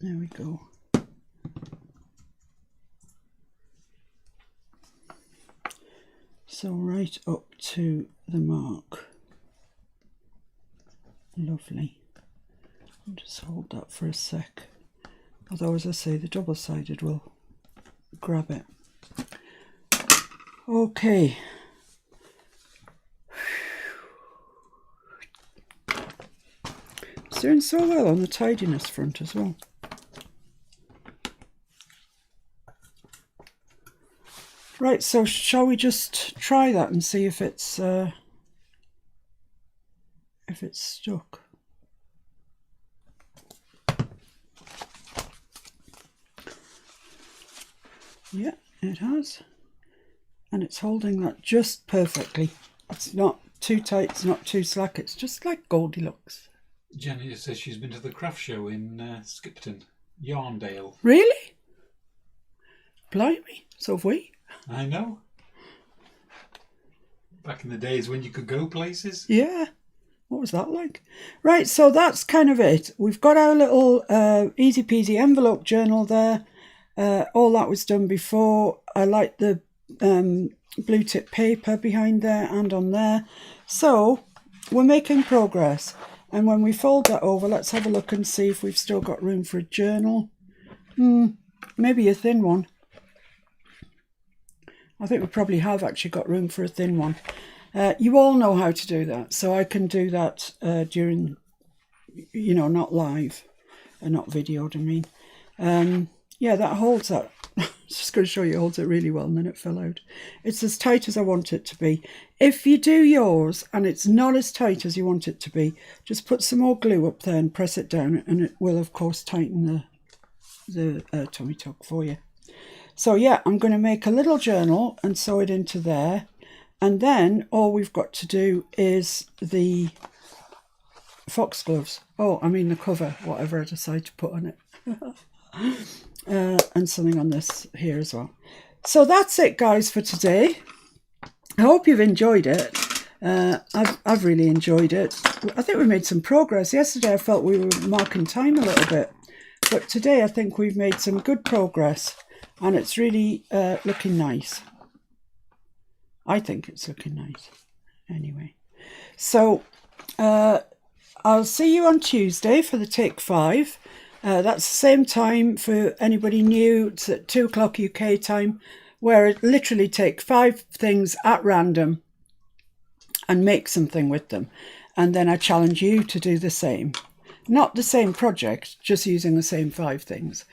There we go. So right up to the mark. Lovely. I'll just hold that for a sec. Although, as I say, the double-sided will grab it. Okay. It's doing so well on the tidiness front as well. Right, so shall we just try that and see if it's stuck? Yeah, it has. And it's holding that just perfectly. It's not too tight, it's not too slack, it's just like Goldilocks. Jenny says she's been to the craft show in Skipton, Yarndale. Really? Blimey, so have we. I know. Back in the days when you could go places. Yeah. What was that like? Right, so that's kind of it. We've got our little easy peasy envelope journal there. All that was done before. I like the blue tip paper behind there and on there. So we're making progress. And when we fold that over, let's have a look and see if we've still got room for a journal. Maybe a thin one. I think we probably have actually got room for a thin one. You all know how to do that, so I can do that during, not live, not videoed, I mean. Yeah, that holds that. Just going to show you, it holds it really well, and then it fell out. It's as tight as I want it to be. If you do yours and it's not as tight as you want it to be, just put some more glue up there and press it down, and it will, of course, tighten the tummy tuck for you. So yeah, I'm going to make a little journal and sew it into there. And then all we've got to do is the foxgloves. Oh, I mean the cover, whatever I decide to put on it. And something on this here as well. So that's it, guys, for today. I hope you've enjoyed it. I've really enjoyed it. I think we made some progress. Yesterday I felt we were marking time a little bit. But today I think we've made some good progress. And it's really looking nice. I think it's looking nice. Anyway. So I'll see you on Tuesday for the take 5. That's the same time for anybody new. It's at 2 o'clock UK time, where it literally take 5 things at random and make something with them. And then I challenge you to do the same. Not the same project, just using the same 5 things.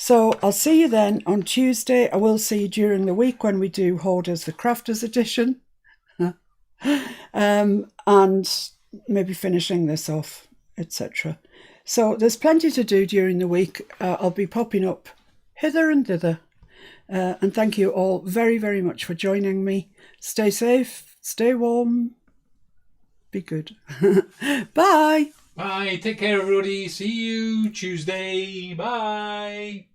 So I'll see you then on Tuesday. I will see you during the week when we do Hoarders the Crafters edition. And maybe finishing this off, etc. So there's plenty to do during the week. I'll be popping up hither and thither. And thank you all very, very much for joining me. Stay safe, stay warm, be good. Bye. Bye. Take care, everybody. See you Tuesday. Bye.